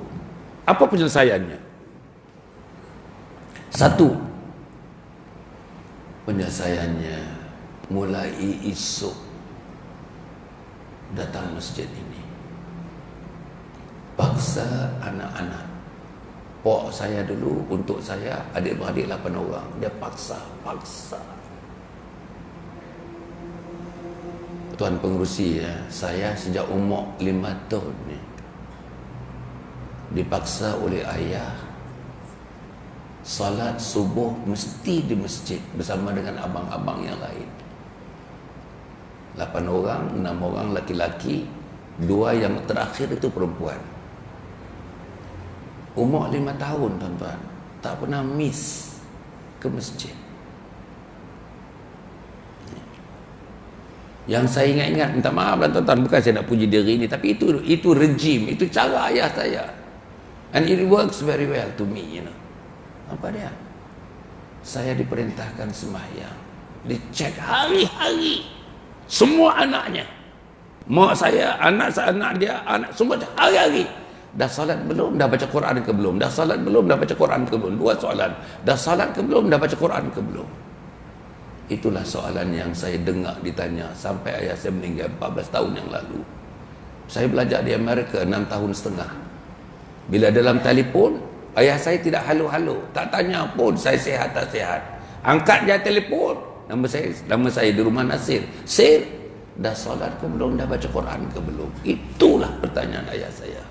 S2: apa penyelesaiannya? Satu, penyelesaiannya mulai esok datang masjid ini. Paksa anak-anak. Pok saya dulu untuk saya, adik-beradik 8 orang. Dia paksa. Tuan pengerusi ya, saya sejak umur 5 tahun ni dipaksa oleh ayah salat subuh mesti di masjid bersama dengan abang-abang yang lain. 8 orang, 6 orang laki-laki, 2 yang terakhir itu perempuan. Umur 5 tahun tuan-tuan, tak pernah miss ke masjid. Yang saya ingat-ingat, minta maaf lah tuan-tuan, bukan saya nak puji diri ni, tapi itu rejim, itu cara ayah saya. And it works very well to me, you know. Apa dia? Saya diperintahkan sembahyang, dicek hari-hari semua anaknya. Mak saya, anak dia, anak semua hari-hari. Dah salat belum? Dah baca Quran ke belum? Dah salat belum? Dah baca Quran ke belum? 2 soalan. Dah salat ke belum? Dah baca Quran ke belum? Itulah soalan yang saya dengar ditanya sampai ayah saya meninggal 14 tahun yang lalu. Saya belajar di Amerika 6 tahun setengah. Bila dalam telefon, ayah saya tidak halo-halo, tak tanya pun saya sihat tak sihat. Angkat dia telefon, nama saya di rumah Nasir. Sir, dah salat ke belum? Dah baca Quran ke belum? Itulah pertanyaan ayah saya.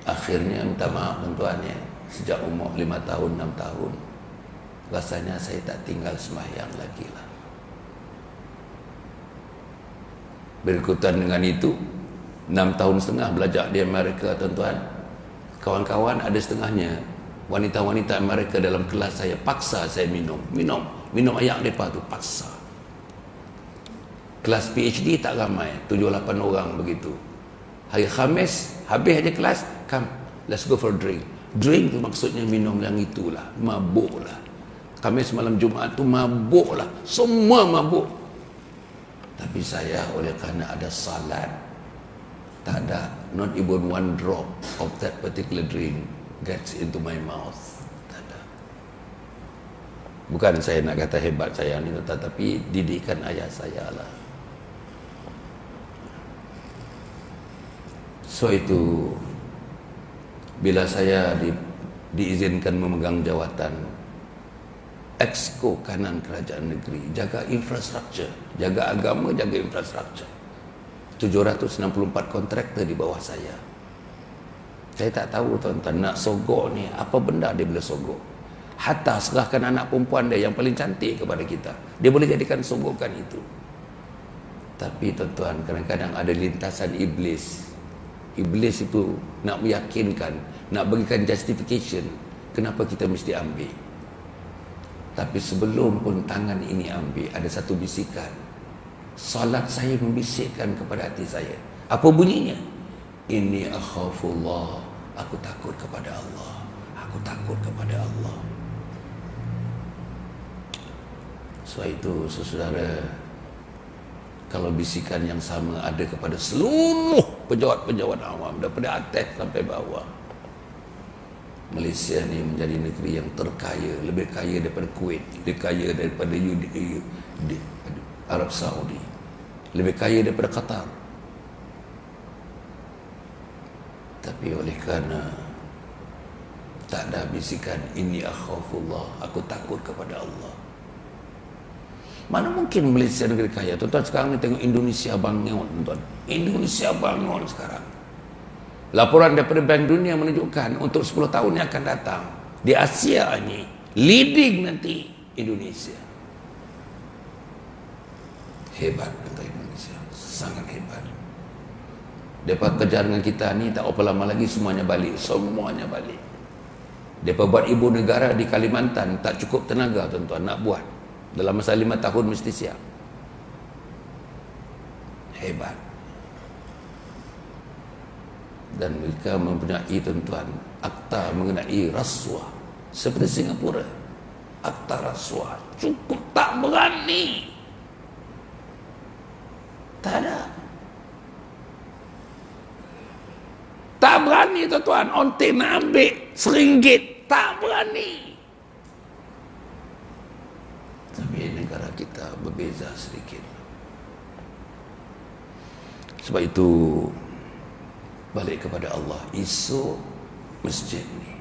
S2: Akhirnya minta maaf tuan-tuan ya, sejak umur 5 tahun, 6 tahun, rasanya saya tak tinggal sembahyang lagi lah. Berikutan dengan itu, 6 tahun setengah belajar di Amerika tuan-tuan. Kawan-kawan ada setengahnya wanita-wanita Amerika dalam kelas saya paksa saya minum ayak mereka tu, paksa. Kelas PhD tak ramai, 7-8 orang begitu. Hari Khamis habis aja kelas, come let's go for a drink. Drink tu maksudnya minum yang itulah, mabuk lah. Khamis malam Jumaat tu mabuk lah, semua mabuk. Tapi saya oleh kerana ada salat, tak ada, not even one drop of that particular drink gets into my mouth. Tak ada. Bukan saya nak kata hebat saya ni, tetapi didikan ayah saya lah. So itu, bila saya diizinkan memegang jawatan Exco kanan kerajaan negeri, jaga infrastruktur, jaga agama, jaga infrastruktur. 764 kontraktor di bawah saya. Saya tak tahu tuan-tuan, nak sogok ni apa benda dia boleh sogok. Hatta serahkan anak perempuan dia yang paling cantik kepada kita, dia boleh jadikan sogokan itu. Tapi tuan-tuan, kadang-kadang ada lintasan iblis. Iblis itu nak meyakinkan, nak bagikan justification kenapa kita mesti ambil. Tapi sebelum pun tangan ini ambil, ada satu bisikan. Salat saya membisikkan kepada hati saya. Apa bunyinya? Inni akhafullah, aku takut kepada Allah. Aku takut kepada Allah. Sebab itu saudara, kalau bisikan yang sama ada kepada seluruh pejabat-pejabat awam daripada atas sampai bawah, Malaysia ni menjadi negeri yang terkaya, lebih kaya daripada Kuwait, lebih kaya daripada Arab Saudi, lebih kaya daripada Qatar. Tapi oleh kerana tak ada bisikan ini akhafullah, aku takut kepada Allah, Mana mungkin Malaysia negeri kaya? Tuan-tuan, sekarang ni tengok Indonesia bangun, tuan-tuan. Indonesia bangun sekarang. Laporan daripada Bank Dunia menunjukkan untuk 10 tahun yang akan datang di Asia ni, leading nanti Indonesia. Hebat kata Indonesia, sangat hebat. Depa kejar dengan kita ni tak apa lama lagi semuanya balik, semuanya balik. Depa buat ibu negara di Kalimantan tak cukup tenaga, tuan-tuan, nak buat. Dalam masa 5 tahun mesti siap. Hebat. Dan mereka mempunyai, tuan-tuan, akta mengenai rasuah seperti Singapura. Akta rasuah cukup tak berani. Tak ada. Tak berani, tuan-tuan. Onti nak ambil RM1, tak berani. Tapi negara kita berbeza sedikit. Sebab itu balik kepada Allah. Esok masjid ni,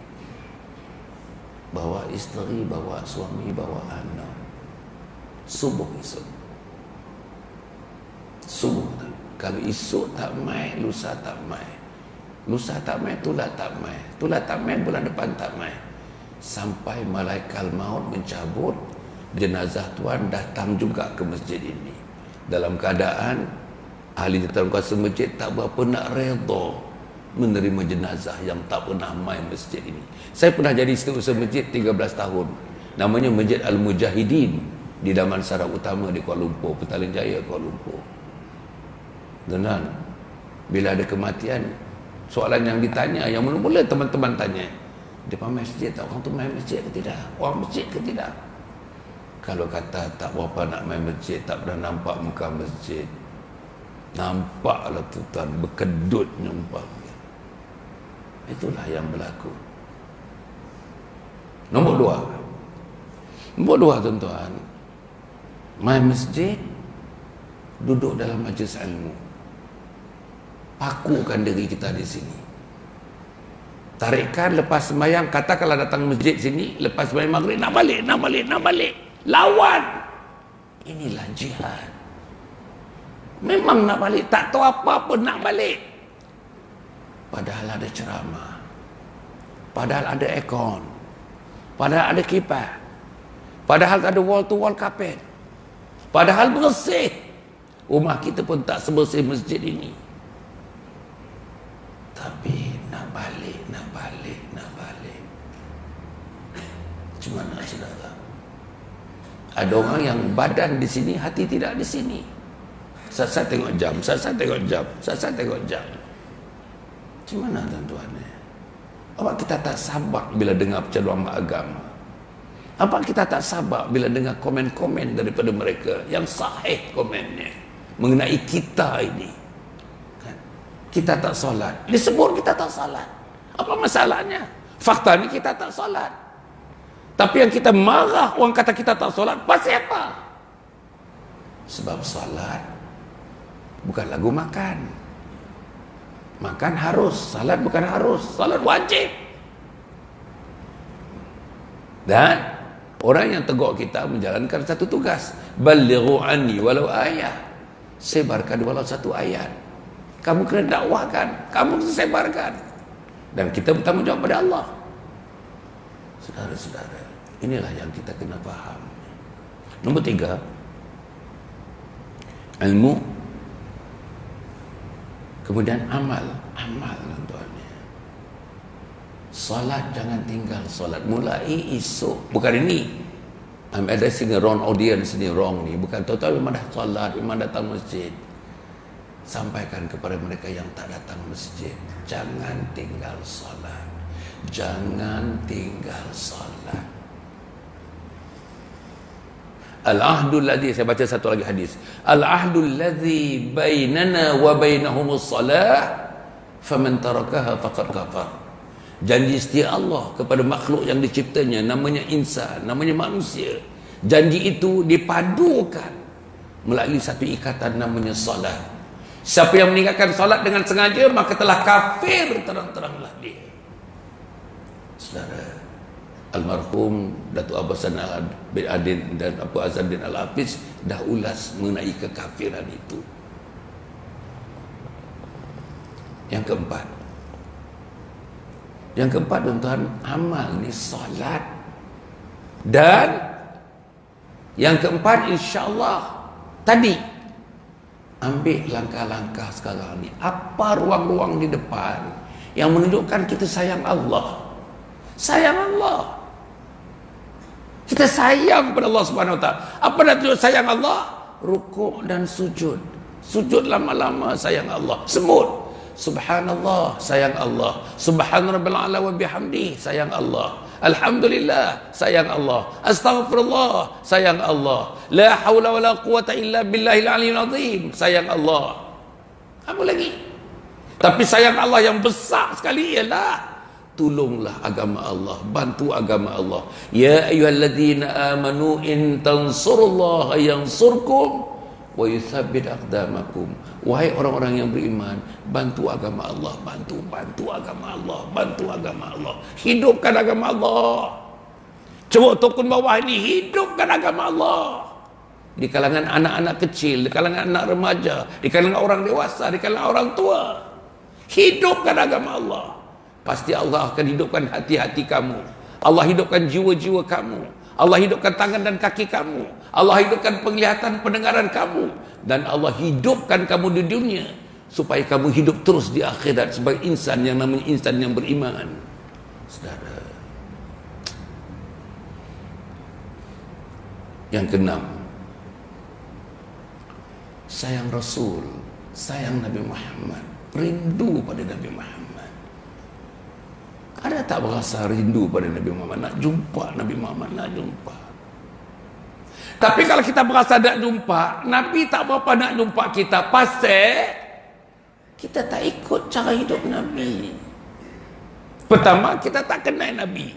S2: bawa isteri, bawa suami, bawa anak. Subuh esok. Subuh. Kalau esok tak mai, lusa tak mai. Lusa tak mai, tulat tak mai. Tulat tak mai, bulan depan tak mai. Sampai malaikat maut mencabut, jenazah tuan datang juga ke masjid ini. Dalam keadaan ahli jawatankuasa masjid tak berapa nak redha menerima jenazah yang tak pernah main masjid ini. Saya pernah jadi setiausaha masjid 13 tahun. Namanya Masjid Al-Mujahidin di Damansara Utama di Kuala Lumpur, Petaling Jaya, Kuala Lumpur. Dan bila ada kematian, soalan yang ditanya, yang mula-mula teman-teman tanya, dia main masjid tak? Orang tu main masjid ke tidak? Orang masjid ke tidak? Kalau kata tak berapa nak main masjid, tak pernah nampak muka masjid, nampaklah tu tuan, berkedut nampak. Itulah yang berlaku. Nombor dua, tuan-tuan, main masjid, duduk dalam majlis ilmu, pakukan diri kita di sini. Tarikan lepas sembahyang, katakanlah datang masjid sini, lepas sembahyang maghrib nak balik. Lawan. Inilah jihad. Memang nak balik, tak tahu apa pun nak balik. Padahal ada ceramah, padahal ada aircon, padahal ada kipas, padahal ada wall to wall carpet, padahal bersih. Rumah kita pun tak sebersih masjid ini. Tapi nak balik. Macam mana, saudara? Ada orang yang badan di sini, hati tidak di sini. Saya tengok jam. Macam mana, tuan-tuan? Apa kita tak sabar bila dengar penceramah agama? Apa kita tak sabar bila dengar komen-komen daripada mereka yang sahih komennya mengenai kita ini? Kita tak solat, disebut kita tak solat. Apa masalahnya? Fakta ni kita tak solat. Tapi yang kita marah orang kata kita tak solat, pasal apa? Sebab solat bukan lagu makan. Makan harus, salat bukan harus, salat wajib. Dan orang yang tegur kita menjalankan satu tugas. Balighu anni walau ayat. Sebarkan walau satu ayat. Kamu kena dakwahkan, kamu kena sebarkan. Dan kita bertanggung jawab pada Allah. Saudara-saudara, inilah yang kita kena faham. Nombor 3, ilmu, kemudian amal, tuan-tuan. Salat jangan tinggal salat. Mulai esok, bukan ini. I'm addressing a wrong audience ni, wrong ni. Bukan total memang dah salat, memang datang masjid. Sampaikan kepada mereka yang tak datang masjid, jangan tinggal salat. Jangan tinggal salat. Al-ahdul ladzi, saya baca satu lagi hadis. Al-ahdul ladzi bainana wa bainahumus salah, faman tarakaha faqad kafar. Janji setia Allah kepada makhluk yang diciptanya, namanya insan, namanya manusia. Janji itu dipadukan melalui satu ikatan namanya salat. Siapa yang meninggalkan salat dengan sengaja, maka telah kafir terang-teranglah dia. Saudara, almarhum Datuk Abbasan bin Adin dan Abu Azaddin Al-Hafiz dah ulas mengenai kekafiran itu. Yang keempat tuan-tuan, amal ni solat. Dan yang keempat, insya-Allah tadi ambil langkah-langkah sekarang ni. Apa ruang-ruang di depan yang menunjukkan kita sayang Allah? Sayang Allah. Kita sayang pada Allah Subhanahu Wa Taala. Apa nak tunjuk sayang Allah? Rukuk dan sujud. Sujud lama-lama sayang Allah. Semut. Subhanallah, sayang Allah. Subhana rabbil a'la wa bihamdi, sayang Allah. Alhamdulillah, sayang Allah. Astaghfirullah, sayang Allah. La haula wala quwata illa billahil aliyyil azim, sayang Allah. Apa lagi? Tapi sayang Allah yang besar sekali ialah tolonglah agama Allah, bantu agama Allah. Ya ayyuhalladzina amanu in tansurullaha yansurkum wa yuthabbit aqdamakum. Wahai orang-orang yang beriman, bantu agama Allah, bantu agama Allah, bantu agama Allah. Hidupkan agama Allah. Coba tokun bawah ini, hidupkan agama Allah. Di kalangan anak-anak kecil, di kalangan anak remaja, di kalangan orang dewasa, di kalangan orang tua. Hidupkan agama Allah. Pasti Allah akan hidupkan hati-hati kamu. Allah hidupkan jiwa-jiwa kamu. Allah hidupkan tangan dan kaki kamu. Allah hidupkan penglihatan, pendengaran kamu. Dan Allah hidupkan kamu di dunia supaya kamu hidup terus di akhirat sebagai insan yang namanya insan yang beriman. Saudara. Yang keenam, sayang Rasul, sayang Nabi Muhammad, rindu pada Nabi Muhammad. Ada tak berasa rindu pada Nabi Muhammad? Nak jumpa Nabi Muhammad, nak jumpa. Tapi kalau kita berasa nak jumpa, Nabi tak berapa nak jumpa kita. Pasal kita tak ikut cara hidup Nabi. Pertama, kita tak kenal Nabi.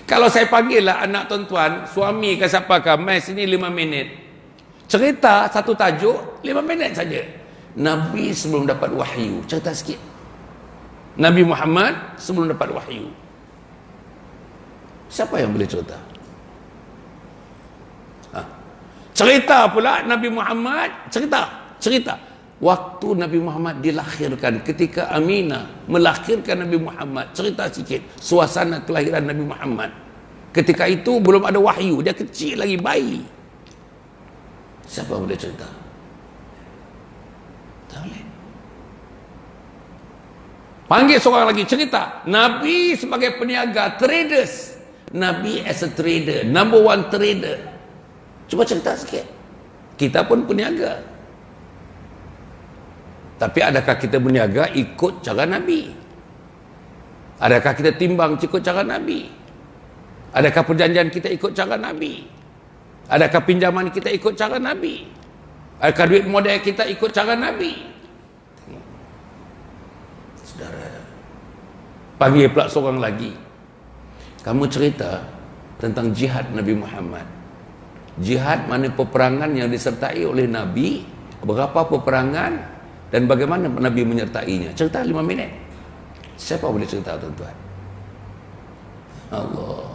S2: Kalau saya panggil lah anak tuan-tuan, suami ke siapa ke, mai sini 5 minit. Cerita satu tajuk, 5 minit saja. Nabi sebelum dapat wahyu. Cerita sikit. Nabi Muhammad sebelum dapat wahyu. Siapa yang boleh cerita? Cerita pula Nabi Muhammad, cerita waktu Nabi Muhammad dilahirkan, ketika Aminah melahirkan Nabi Muhammad. Cerita sikit suasana kelahiran Nabi Muhammad. Ketika itu belum ada wahyu, dia kecil lagi, bayi. Siapa boleh cerita? Tak boleh. Panggil seorang lagi, cerita. Nabi sebagai peniaga, traders. Nabi as a trader, number one trader. Cuba cerita sikit. Kita pun peniaga. Tapi adakah kita berniaga ikut cara Nabi? Adakah kita timbang ikut cara Nabi? Adakah perjanjian kita ikut cara Nabi? Adakah pinjaman kita ikut cara Nabi? Adakah duit modal kita ikut cara Nabi? Tengok. Saudara, panggil pula seorang lagi. Kamu cerita tentang jihad Nabi Muhammad. Jihad mana peperangan yang disertai oleh Nabi, berapa peperangan dan bagaimana Nabi menyertainya. Cerita 5 minit. Siapa boleh cerita tuan-tuan? Allah.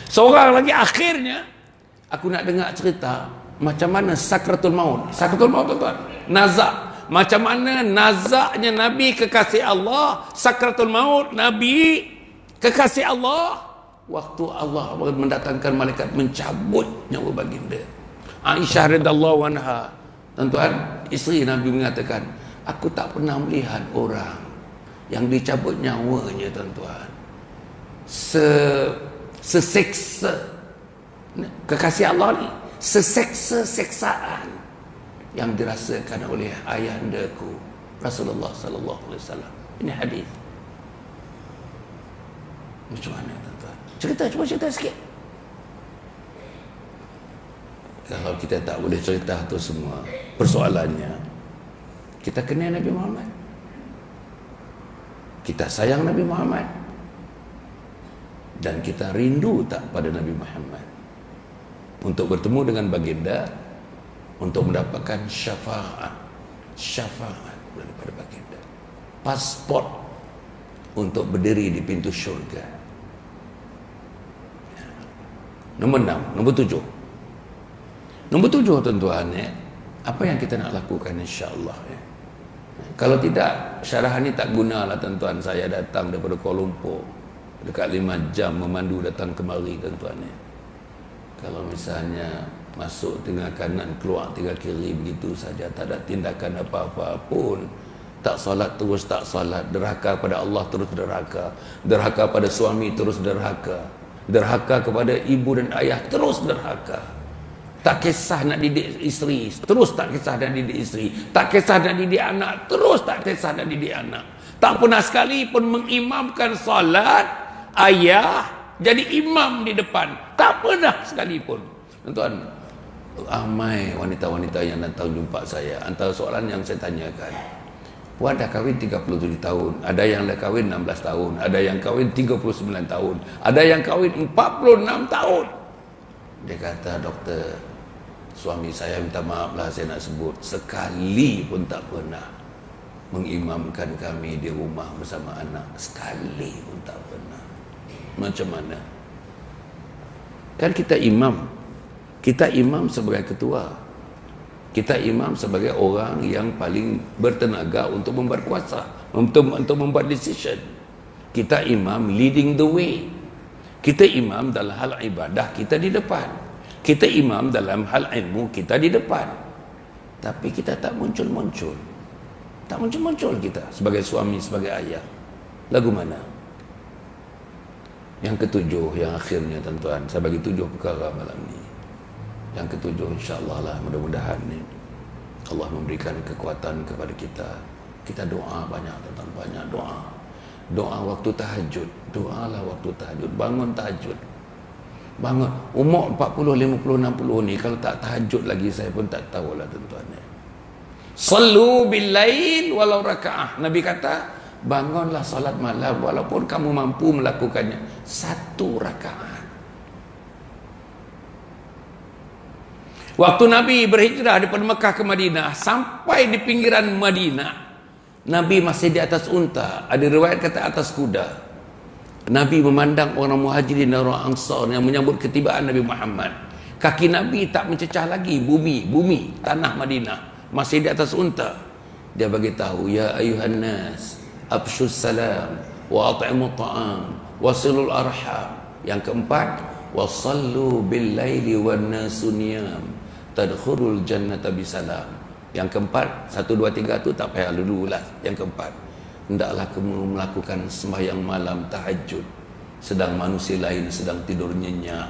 S2: Seorang lagi akhirnya aku nak dengar cerita macam mana sakratul maut. Sakratul maut tuan-tuan, nazak. Macam mana nazaknya Nabi kekasih Allah, sakratul maut Nabi kekasih Allah. Waktu Allah mendatangkan malaikat mencabut nyawa baginda. Aisyah radhiyallahu anha, tuan-tuan, isteri Nabi mengatakan, aku tak pernah melihat orang yang dicabut nyawanya, tuan-tuan, seseksa kekasih Allah ni, seseksa seksaan yang dirasakan oleh ayahandaku Rasulullah sallallahu alaihi wasallam. Ini hadis. Macam mana tuan-tuan? Cerita, cuba cerita sikit. Kalau kita tak boleh cerita tu semua, persoalannya kita kenal Nabi Muhammad, kita sayang Nabi Muhammad, dan kita rindu tak pada Nabi Muhammad untuk bertemu dengan baginda, untuk mendapatkan syafaat daripada baginda, pasport untuk berdiri di pintu syurga. Nombor 6, nombor 7. Nombor 7 tuan-tuan, apa yang kita nak lakukan insya-Allah. Kalau tidak, syarahan ni tak gunalah tuan-tuan. Saya datang daripada Kuala Lumpur dekat 5 jam memandu datang kemari tuan-tuan. Kalau misalnya masuk tengah kanan, keluar tengah kiri begitu saja, tak ada tindakan apa-apa pun, tak solat terus tak solat, derhaka pada Allah terus derhaka, derhaka pada suami terus derhaka, derhaka kepada ibu dan ayah terus derhaka, tak kisah nak didik isteri terus tak kisah nak didik isteri, tak kisah nak didik anak terus tak kisah nak didik anak, tak pernah sekali pun mengimamkan solat ayah jadi imam di depan, tak pernah sekalipun. Tuan-tuan, ramai wanita-wanita yang datang jumpa saya, antara soalan yang saya tanyakan, puan dah kahwin 37 tahun, ada yang dah kahwin 16 tahun, ada yang kahwin 39 tahun, ada yang kahwin 46 tahun. Dia kata, doktor, suami saya minta maaf lah saya nak sebut, sekali pun tak pernah mengimamkan kami di rumah bersama anak, sekali pun tak pernah. Macam mana? Kan kita imam, kita imam sebagai ketua, kita imam sebagai orang yang paling bertenaga untuk membuat kuasa, untuk membuat decision. Kita imam leading the way. Kita imam dalam hal ibadah, kita di depan. Kita imam dalam hal ilmu, kita di depan. Tapi kita tak muncul-muncul. Tak muncul-muncul kita sebagai suami, sebagai ayah. Lagu mana? Yang ketujuh, yang akhirnya tuan-tuan, saya bagi 7 perkara malam ni. Yang ketujuh, insya-Allah lah, mudah-mudahan ni Allah memberikan kekuatan kepada kita. Kita doa banyak tuan-tuan, banyak doa. Doa waktu tahajud, doalah waktu tahajud, bangun tahajud. Bangun, umur 40, 50, 60 ni kalau tak tahajud lagi saya pun tak tahulah tuan-tuan. Sallu bil lail walau raka'ah. Nabi kata, bangunlah solat malam walaupun kamu mampu melakukannya 1 rakaat. Waktu Nabi berhijrah daripada Mekah ke Madinah, sampai di pinggiran Madinah, Nabi masih di atas unta, ada riwayat kata atas kuda. Nabi memandang orang Muhajirin dan orang Ansar yang menyambut ketibaan Nabi Muhammad. Kaki Nabi tak mencecah lagi bumi, tanah Madinah, masih di atas unta. Dia bagi tahu, ya ayuhan nas, abshus salam wa at'imut ta'am wasilul arham. Yang keempat, wasallu bil laili wan nasu niyam tadkhulul jannata bisalam. Yang keempat, 1 2 3 tu tak payah dululah. Yang keempat, hendaklah kamu melakukan sembahyang malam tahajud sedang manusia lain sedang tidur nyenyak.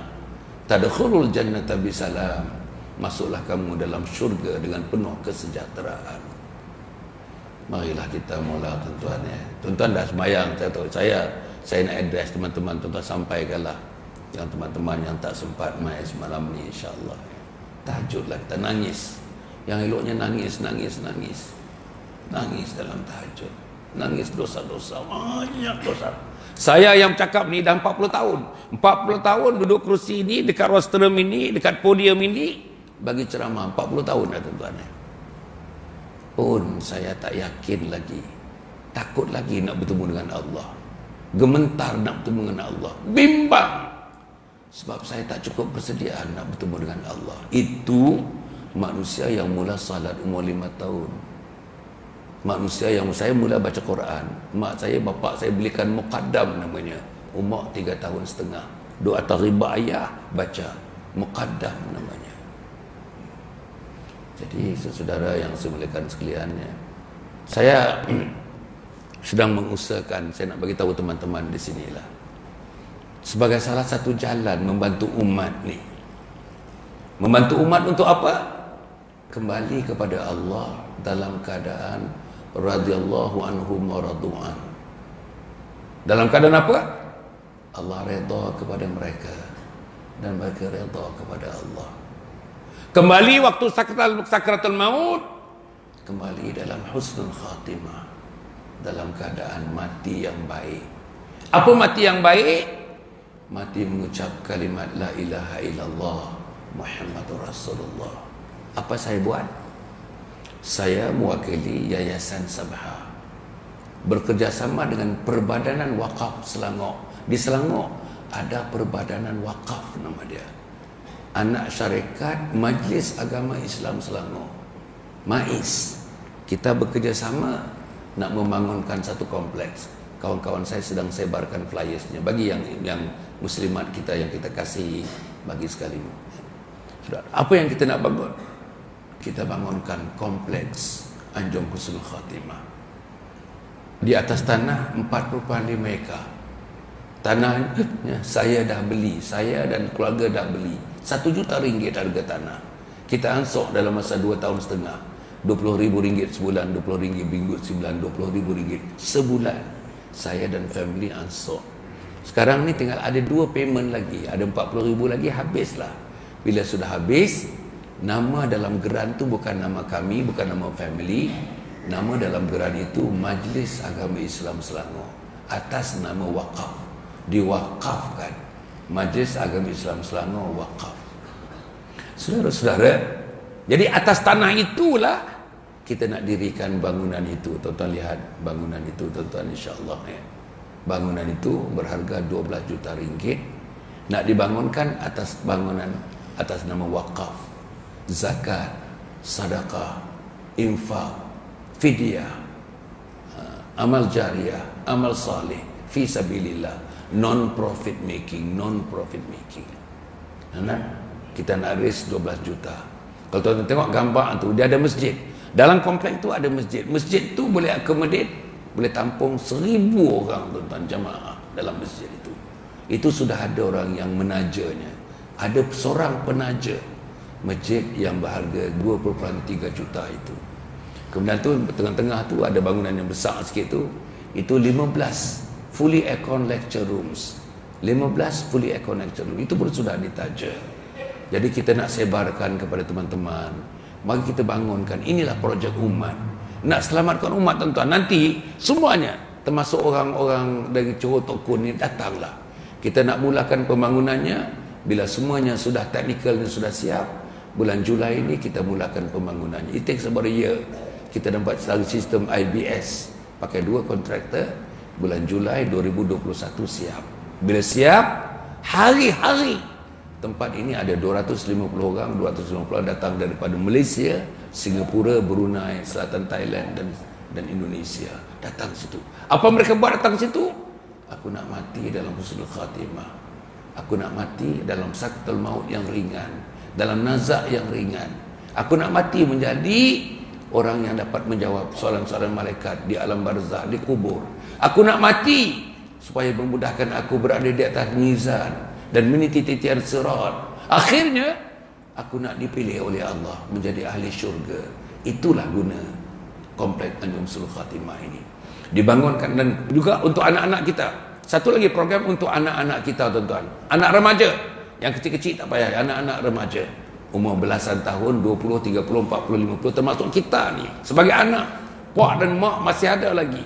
S2: Tadkhulul jannata bisalam, masuklah kamu dalam syurga dengan penuh kesejahteraan. Marilah kita mula tuan-tuan ya. Tuan-tuan dah sembahyang, saya tahu. Saya nak address teman-teman, tuan-tuan sampaikanlah yang teman-teman yang tak sempat mai semalam ni, insya-Allah. Tahajudlah, kita nangis. Yang eloknya nangis dalam tahajud. Nangis dosa-dosa, banyak dosa. Saya yang cakap ni dah 40 tahun. 40 tahun duduk kerusi ini, dekat rostrum ini, dekat podium ini, bagi ceramah 40 tahun dah tuan-tuan. Pun saya tak yakin lagi, takut lagi nak bertemu dengan Allah, gementar nak bertemu dengan Allah, bimbang sebab saya tak cukup persediaan nak bertemu dengan Allah. Itu manusia yang mula salat umur 5 tahun. Manusia yang saya mula baca Quran, mak saya, bapak saya belikan Muqaddam namanya, umur 3 tahun setengah. Doa taribah ayah baca Muqaddam namanya. Jadi saudara yang saya muliakan sekalian, saya sedang mengusahakan, saya nak bagi tahu teman-teman di sinilah, sebagai salah satu jalan membantu umat ni. Membantu umat untuk apa? Kembali kepada Allah dalam keadaan radhiyallahu anhum wa radu'an. Dalam keadaan apa? Allah redha kepada mereka dan mereka redha kepada Allah. Kembali waktu sakratul maut, kembali dalam husnul khatimah, dalam keadaan mati yang baik. Apa mati yang baik? Mati mengucap kalimat la ilaha illallah Muhammadur Rasulullah. Apa saya buat? Saya mewakili Yayasan Sabha, bekerjasama dengan Perbadanan Wakaf Selangor. Di Selangor ada Perbadanan Wakaf nama dia. Anak syarikat Majlis Agama Islam Selangor, MAIS. Kita bekerjasama nak membangunkan satu kompleks. Kawan-kawan saya sedang sebarkan flyersnya bagi yang muslimat kita yang kita kasih, bagi sekali. Apa yang kita nak bangun? Kita bangunkan kompleks Anjung Husnul Khatimah di atas tanah 4.5 ekar. Tanahnya saya dah beli, saya dan keluarga dah beli. 1 juta ringgit harga tanah. Kita ansok dalam masa 2 tahun setengah. 20,000 ringgit sebulan, 20 ringgit minggu sebulan, 20,000 ringgit sebulan. Saya dan family ansok. Sekarang ni tinggal ada 2 payment lagi, ada 40,000 lagi, habislah. Bila sudah habis, nama dalam geran tu bukan nama kami, bukan nama family. Nama dalam geran itu Majlis Agama Islam Selangor, atas nama wakaf. Diwakafkan. Majlis Agama Islam Selangor wakaf. Saudara-saudara, jadi atas tanah itulah kita nak dirikan bangunan itu. Tuan-tuan lihat bangunan itu, tuan-tuan, insya-Allah ya. Bangunan itu berharga 12 juta ringgit. Nak dibangunkan atas bangunan atas nama wakaf, zakat, sedekah, infak, fidyah, amal jariah, amal saleh, fi sabilillah, non profit making. Nah, kita nak raise 12 juta. Kalau tuan-tuan tengok gambar tu, dia ada masjid. Dalam kompleks tu ada masjid. Masjid tu boleh accommodate, boleh tampung 1,000 orang, tuan-tuan, jamaah dalam masjid itu. Itu sudah ada orang yang menajanya. Ada seorang penaja masjid yang berharga 2.3 juta itu. Kemudian tu tengah-tengah tu ada bangunan yang besar sikit tu. Itu 15 fully aircon lecture rooms. 15 fully aircon lecture room. Itu pun sudah ditaja. Jadi kita nak sebarkan kepada teman-teman. Mari kita bangunkan. Inilah projek umat. Nak selamatkan umat, tuan-tuan. Nanti semuanya, termasuk orang-orang dari Johor Tokun ni, datanglah. Kita nak mulakan pembangunannya. Bila semuanya sudah teknikalnya sudah siap, bulan Julai ini kita mulakan pembangunannya. It takes about a year. Kita dapat sistem IBS. Pakai 2 kontraktor. Bulan Julai 2021 siap. Bila siap, hari-hari tempat ini ada 250 orang datang daripada Malaysia, Singapura, Brunei, Selatan Thailand dan Indonesia. Datang situ. Apa mereka buat datang situ? Aku nak mati dalam husnul khatimah. Aku nak mati dalam sakaratul maut yang ringan, dalam nazak yang ringan. Aku nak mati menjadi orang yang dapat menjawab soalan-soalan malaikat di alam barzakh, di kubur. Aku nak mati supaya memudahkan aku berada di atas mizan dan meniti titian sirat. Akhirnya aku nak dipilih oleh Allah menjadi ahli syurga. Itulah guna kompleks Anjung Husnul Khatimah ini. Dibangunkan dan juga untuk anak-anak kita. Satu lagi program untuk anak-anak kita, tuan-tuan. Anak remaja. Yang kecil-kecil tak payah, anak-anak remaja. Umur belasan tahun, 20, 30, 40, 50, termasuk kita ni. Sebagai anak, puak dan mak masih ada lagi.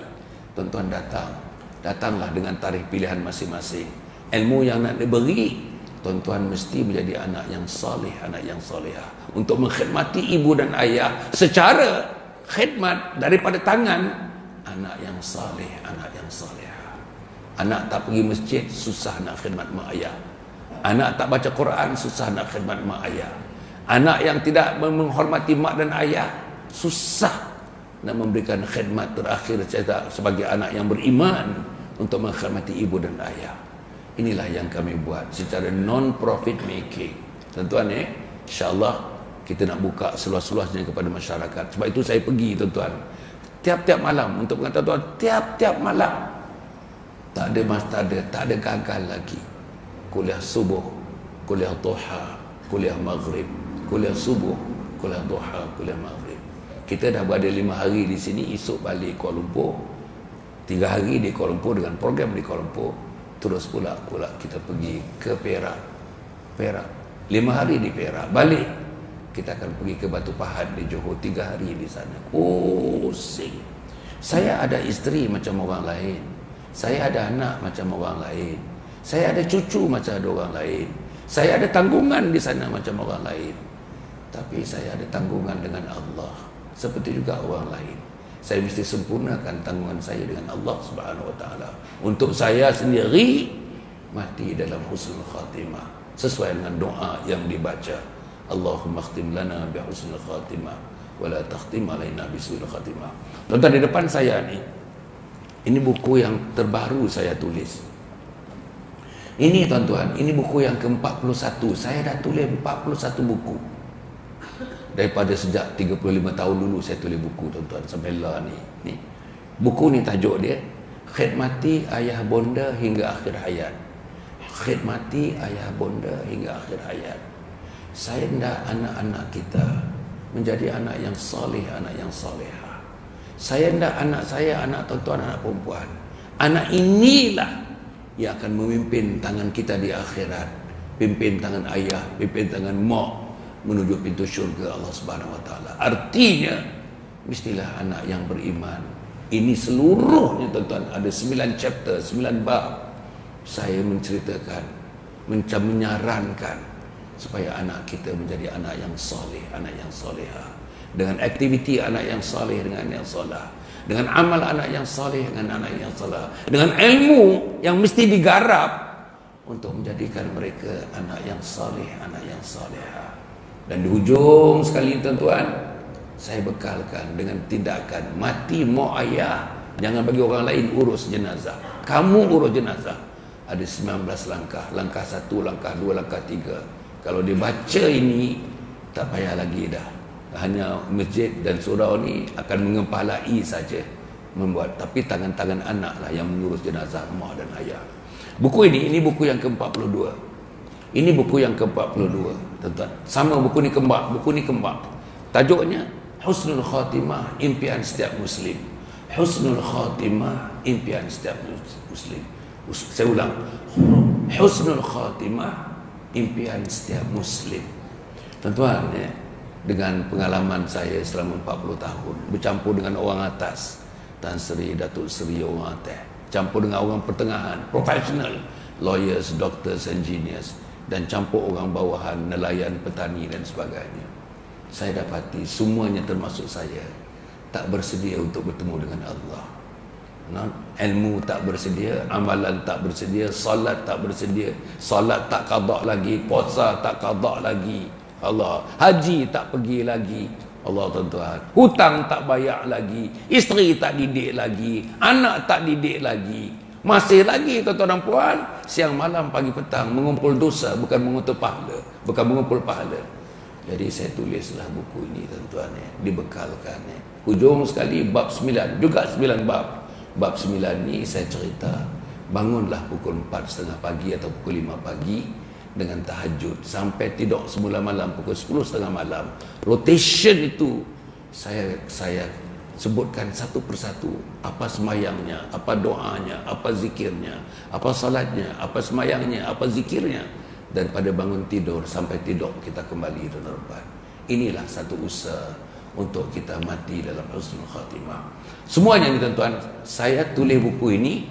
S2: Tuan-tuan datang. Datanglah dengan tarikh pilihan masing-masing. Ilmu yang nak diberi, tuan-tuan mesti menjadi anak yang salih, anak yang salihah. Untuk mengkhidmati ibu dan ayah secara khidmat daripada tangan anak yang salih, anak yang salihah. Anak tak pergi masjid, susah nak khidmat mak ayah. Anak tak baca Quran, susah nak khidmat mak ayah. Anak yang tidak menghormati mak dan ayah, susah nak memberikan khidmat terakhir sebagai anak yang beriman untuk menghormati ibu dan ayah. Inilah yang kami buat secara non-profit making. Tuan-tuan, insya-Allah kita nak buka seluas-luasnya kepada masyarakat. Sebab itu saya pergi, tuan-tuan, tiap-tiap malam untuk mengatakan, tuan, tiap-tiap malam. Tak ada gagal lagi. Kuliah subuh, kuliah duha, kuliah maghrib, kuliah subuh, kuliah duha, kuliah maghrib. Kita dah berada 5 hari di sini, esok balik Kuala Lumpur. 3 hari di Kuala Lumpur dengan program di Kuala Lumpur. Terus pula kita pergi ke Perak. 5 hari di Perak. Balik kita akan pergi ke Batu Pahat di Johor, 3 hari di sana. Pusing. Saya ada isteri macam orang lain. Saya ada anak macam orang lain. Saya ada cucu macam ada orang lain. Saya ada tanggungan di sana macam orang lain. Tapi saya ada tanggungan dengan Allah seperti juga orang lain. Saya mesti sempurnakan tanggungan saya dengan Allah Subhanahu Wa Taala. Untuk saya sendiri, mati dalam husnul khatimah sesuai dengan doa yang dibaca. Allahumma khtim lana bi husnul khatimah wa la takhtim alaina bi su'il khatimah. Tuan-tuan, di depan saya ni, ini buku yang terbaru saya tulis. Ini tuan-tuan, ini buku yang ke-41. Saya dah tulis 41 buku. Daripada sejak 35 tahun dulu saya tulis buku, tuan-tuan, sampai lah ni. Buku ni tajuk dia, Khidmati Ayah Bonda Hingga Akhir Hayat. Khidmati Ayah Bonda Hingga Akhir Hayat. Saya hendak anak-anak kita menjadi anak yang soleh, anak yang soleha. Saya hendak anak saya, anak tuan-tuan, anak perempuan, anak inilah yang akan memimpin tangan kita di akhirat, pimpin tangan ayah, pimpin tangan mak menuju pintu syurga Allah Subhanahu Wa Taala. Artinya mestilah anak yang beriman. Ini seluruhnya tuan-tuan, ada 9 chapter, 9 bab. Saya menceritakan, menyarankan supaya anak kita menjadi anak yang soleh, anak yang soleha, dengan aktiviti anak yang soleh, dengan anak yang solah, dengan amal anak yang soleh, dengan anak yang solah, dengan ilmu yang mesti digarap untuk menjadikan mereka anak yang soleh, anak yang soleha. Dan di hujung sekali tuan-tuan, saya bekalkan dengan tindakan mati mak ayah, jangan bagi orang lain urus jenazah, kamu urus jenazah. Ada 19 langkah, langkah 1, langkah 2, langkah 3. Kalau dibaca ini, tak payah lagi dah. Hanya masjid dan surau ni akan mengepalai saja membuat, tapi tangan-tangan anak lah yang mengurus jenazah mak dan ayah. Buku ini buku yang ke-42. Ini buku yang ke-42, tuan-tuan. Sama buku ni kembar. Tajuknya Husnul Khatimah, Impian Setiap Muslim. Husnul Khatimah, Impian Setiap Muslim. Saya ulang. Husnul Khatimah, Impian Setiap Muslim. Tuan-tuan, dengan pengalaman saya selama 40 tahun bercampur dengan orang atas, Tan Sri, Datuk Seri, orang atas, campur dengan orang pertengahan, profesional, lawyers, doctors, engineers, dan campur orang bawahan, nelayan, petani dan sebagainya. Saya dapati semuanya termasuk saya tak bersedia untuk bertemu dengan Allah. Ilmu tak bersedia, amalan tak bersedia, solat tak bersedia, solat tak qada lagi, puasa tak qada lagi, Allah, haji tak pergi lagi, Allah tuan-tuan, hutang tak bayar lagi, isteri tak didik lagi, anak tak didik lagi, masih lagi tuan-tuan dan puan, siang malam pagi petang mengumpul dosa, bukan mengumpul pahala, bukan mengumpul pahala. Jadi saya tulislah buku ini tuan-tuan, dibekalkan. Hujung sekali bab 9, juga 9 bab. Bab 9 ni saya cerita, bangunlah pukul 4:30 pagi atau pukul 5 pagi dengan tahajud sampai tidur semula malam pukul 10:30 malam. Rotation itu saya sebutkan satu persatu, apa semayangnya, apa doanya, apa zikirnya, apa salatnya, apa semayangnya, apa zikirnya, dan pada bangun tidur sampai tidur kita kembali tuan-tuan. Inilah satu usaha untuk kita mati dalam husnul khatimah. Semuanya ni tuan-tuan, saya tulis buku ini,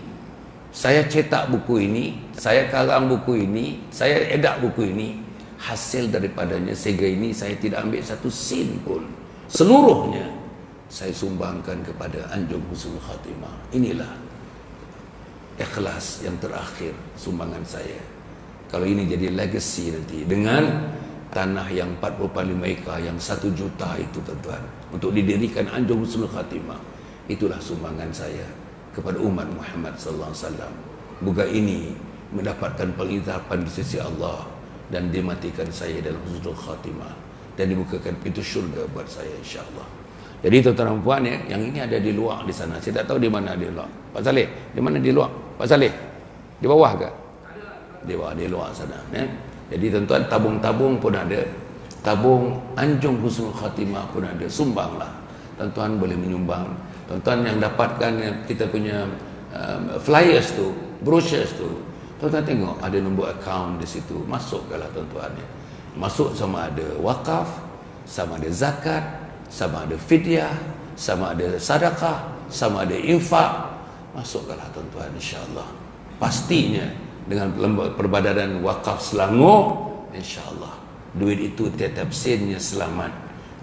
S2: saya cetak buku ini, saya karang buku ini, saya edak buku ini. Hasil daripadanya sehingga ini saya tidak ambil satu sen pun. Seluruhnya saya sumbangkan kepada anjung husnul khatimah. Inilah ikhlas yang terakhir sumbangan saya. Kalau ini jadi legacy nanti dengan tanah yang 40 ekar yang 1 juta itu tuan-tuan, untuk didirikan anjung husnul khatimah. Itulah sumbangan saya kepada umat Muhammad sallallahu alaihi wasallam. Moga ini mendapatkan penghidupan di sisi Allah dan dimatikan saya dalam husnul khatimah dan dibukakan pintu syurga buat saya insya-Allah. Jadi tuan-tuan dan puan, yang ini ada di luar di sana. Saya tak tahu di mana di luar. Pak Saleh, di mana di luar? Pak Saleh, di bawah ke? Di bawah, di luar sana. Jadi tuan-tuan, tabung-tabung pun ada, tabung anjung husnul khatimah pun ada. Sumbanglah. Tuan-tuan boleh menyumbang. Tuan-tuan yang dapatkan kita punya flyers tu, brochures tu, tuan-tuan tengok ada nombor akaun di situ. Masukkanlah tuan-tuan. Masuk sama ada wakaf, sama ada zakat, sama ada fidyah, sama ada sedekah, sama ada infak. Masukkanlah tuan-tuan insya-Allah. Pastinya dengan Perbadanan Wakaf Selangor, insya-Allah duit itu tetap sennya selamat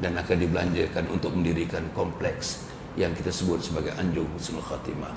S2: dan akan dibelanjakan untuk mendirikan kompleks yang kita sebut sebagai anjung husnul khatimah.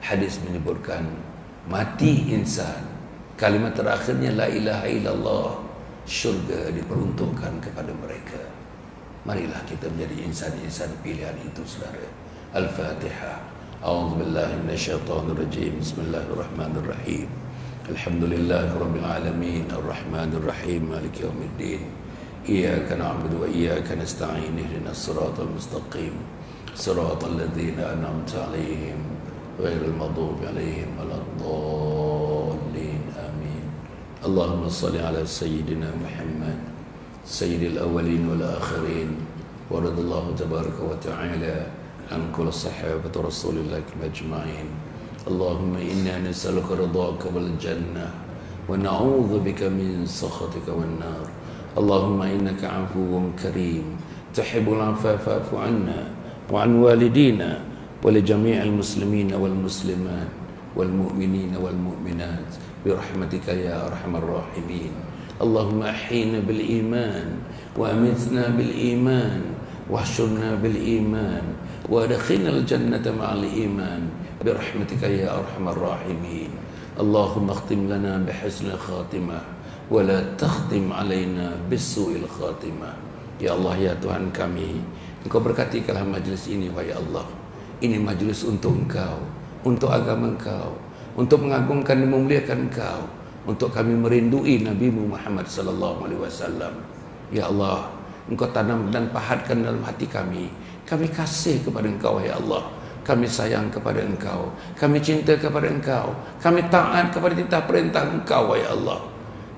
S2: Hadis menyebutkan mati insan, kalimat terakhirnya la ilaha illallah, syurga diperuntukkan kepada mereka. Marilah kita menjadi insan-insan pilihan itu, saudara. Al-Fatihah. A'udzubillahi minasyaitonirrajim. Bismillahirrahmanirrahim. Alhamdulillahirabbil alamin, arrahmanir rahim, maliki yaumiddin. Iyyaka na'budu wa iyyaka nasta'in. Ihdinas siratal mustaqim. Siratal ladzina an'amta 'alaihim ghairil maghdubi 'alaihim waladdallin. Amin. Allahumma shalli ala sayyidina Muhammad sayyidil awwalin wal akhirin wa radallahu tabaraka wa ta'ala an kulli sahabati rasulillah ajma'in. Allahumma inna nas'aluka ridhaka wal jannah wa na'udzu bika min sakhatika wan nar. Allahumma innaka 'afuwwun karim tuhibbul 'afwa fa'fu 'anna wa 'an walidina wa li jami'il muslimina wal muslimat wal mu'minina wal mu'minat bi rahmatika ya arhamar rahimin. Allahumma ahyina bil iman wa amitna bil iman wahsyurna bil iman wa adkhilna al jannata ma'al iman bi rahmatika ya arhamar rahimin. Allahumma akhtim lana bi husnil khatimah wa la takhtim alaina bis su'il khatimah. Ya Allah, ya Tuhan kami, Engkau berkatikanlah majlis ini, wahai Allah. Ini majlis untuk Engkau, untuk agama Engkau, untuk mengagungkan dan memuliakan Engkau, untuk kami merindui Nabi-Mu Muhammad sallallahu alaihi wasallam. Ya Allah, Engkau tanam dan pahatkan dalam hati kami. Kami kasih kepada Engkau, ya Allah. Kami sayang kepada Engkau. Kami cinta kepada Engkau. Kami taat kepada titah perintah Engkau, ya Allah.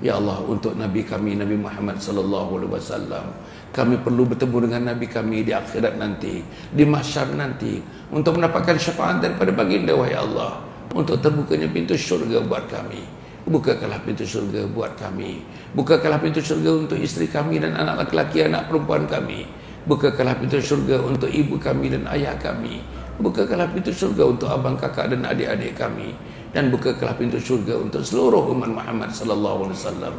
S2: Ya Allah, untuk Nabi kami, Nabi Muhammad sallallahu alaihi wasallam, kami perlu bertemu dengan Nabi kami di akhirat nanti, di mahsyar nanti, untuk mendapatkan syafaat daripada baginda, wahai Allah, untuk terbukanya pintu syurga buat kami. Bukakanlah pintu syurga buat kami. Bukakanlah pintu syurga untuk isteri kami dan anak laki-laki, anak perempuan kami. Bukakanlah pintu syurga untuk ibu kami dan ayah kami. Bukakanlah pintu syurga untuk abang, kakak dan adik-adik kami. Dan bukakanlah pintu syurga untuk seluruh umat Muhammad sallallahu alaihi wasallam.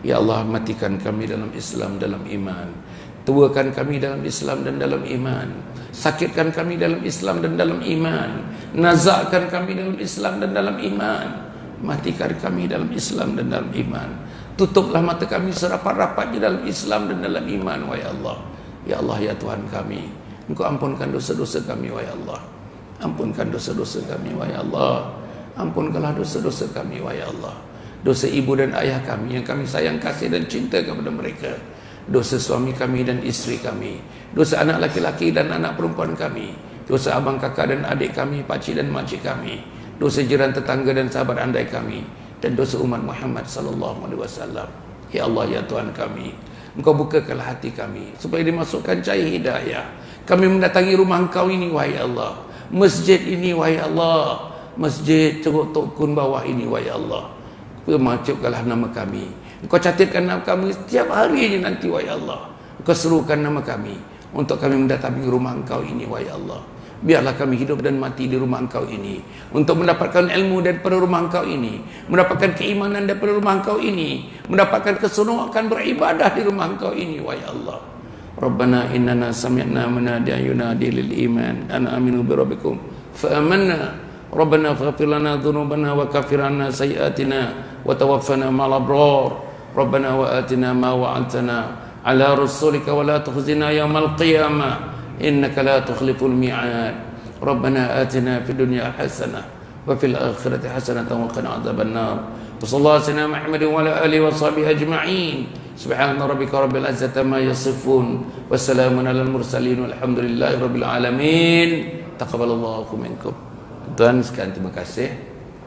S2: Ya Allah, matikan kami dalam Islam, dalam iman. Tuakan kami dalam Islam dan dalam iman. Sakitkan kami dalam Islam dan dalam iman. Nazakkan kami dalam Islam dan dalam iman. Matikan kami dalam Islam dan dalam iman. Tutuplah mata kami serapat-rapatnya dalam Islam dan dalam iman, wahai Allah. Ya Allah, ya Tuhan kami, Engkau ampunkan dosa-dosa kami, wahai Allah. Ampunkan dosa-dosa kami, wahai Allah. Ampunkanlah dosa-dosa kami, wahai Allah. Dosa ibu dan ayah kami yang kami sayang, kasih dan cinta kepada mereka. Dosa suami kami dan isteri kami. Dosa anak laki-laki dan anak perempuan kami. Dosa abang, kakak dan adik kami, pakcik dan makcik kami. Dosa jiran, tetangga dan sahabat andai kami. Dan dosa umat Muhammad sallallahu alaihi wasallam. Ya Allah, ya Tuhan kami, Engkau bukakanlah hati kami supaya dimasukkan cahaya hidayah. Kami mendatangi rumah Engkau ini, wahai Allah. Masjid ini, wahai Allah. Masjid Ceruk Tok Kun bawah ini, wahai Allah. Masukkanlah nama kami. Engkau catatkan nama kami setiap harinya nanti, wahai Allah. Engkau serukan nama kami untuk kami mendatangi rumah Engkau ini, wahai Allah. Biarlah kami hidup dan mati di rumah Engkau ini untuk mendapatkan ilmu daripada rumah Engkau ini, mendapatkan keimanan daripada rumah Engkau ini, mendapatkan keseronokan beribadah di rumah Engkau ini, wahai Allah. Rabbana innana sami'na munadiyan yunadi lil iman an aminu bi rabbikum fa amanna. Rabbana faghfir lana dhunubana wa kaffir 'anna sayyi'atina wa tawaffana ma'al abrar. Rabbana wa atina ma wa'adtana 'ala rasulika wa la tukhzina yawmal qiyamah innaka la tukhliful mi'ad. Rabbana atina fid dunya hasanah wa fil akhirati hasanah wa qina 'adzaban nar. Wa sallallahu alaihi wasallam Muhammadin wa ala alihi wa sahbihi ajma'in. Subhana rabbika rabbil izzati amma yasifun wa salamun alal mursalin walhamdulillahi rabbil alamin. Taqabbalallahu minkum. Tuan sekalian, terima kasih.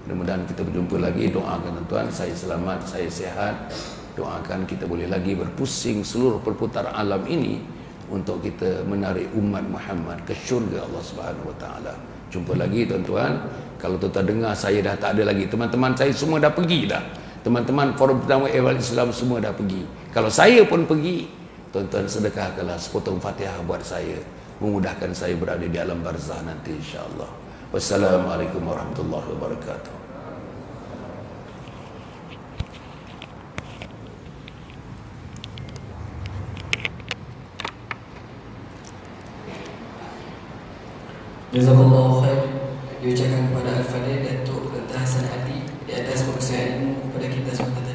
S2: Mudah-mudahan kita berjumpa lagi. Doakan tuan saya selamat, saya sehat. Doakan kita boleh lagi berpusing seluruh perputaran alam ini untuk kita menarik umat Muhammad ke syurga Allah Subhanahu wa taala. Jumpa lagi tuan-tuan. Kalau tuan-tuan dengar saya dah tak ada lagi, teman-teman saya semua dah pergi dah. Teman-teman forum pertama Ehwal Islam semua dah pergi. Kalau saya pun pergi, tuan-tuan sedekahkanlah sepotong Fatihah buat saya, memudahkan saya berada di alam barzah nanti, insya-Allah. Wassalamualaikum warahmatullahi wabarakatuh.
S3: Jazakallahu khair. Diucapkan kepada Al-Fadhil Datuk Dr. Hasan Ali di atas pemberian ilmu kepada kita semua.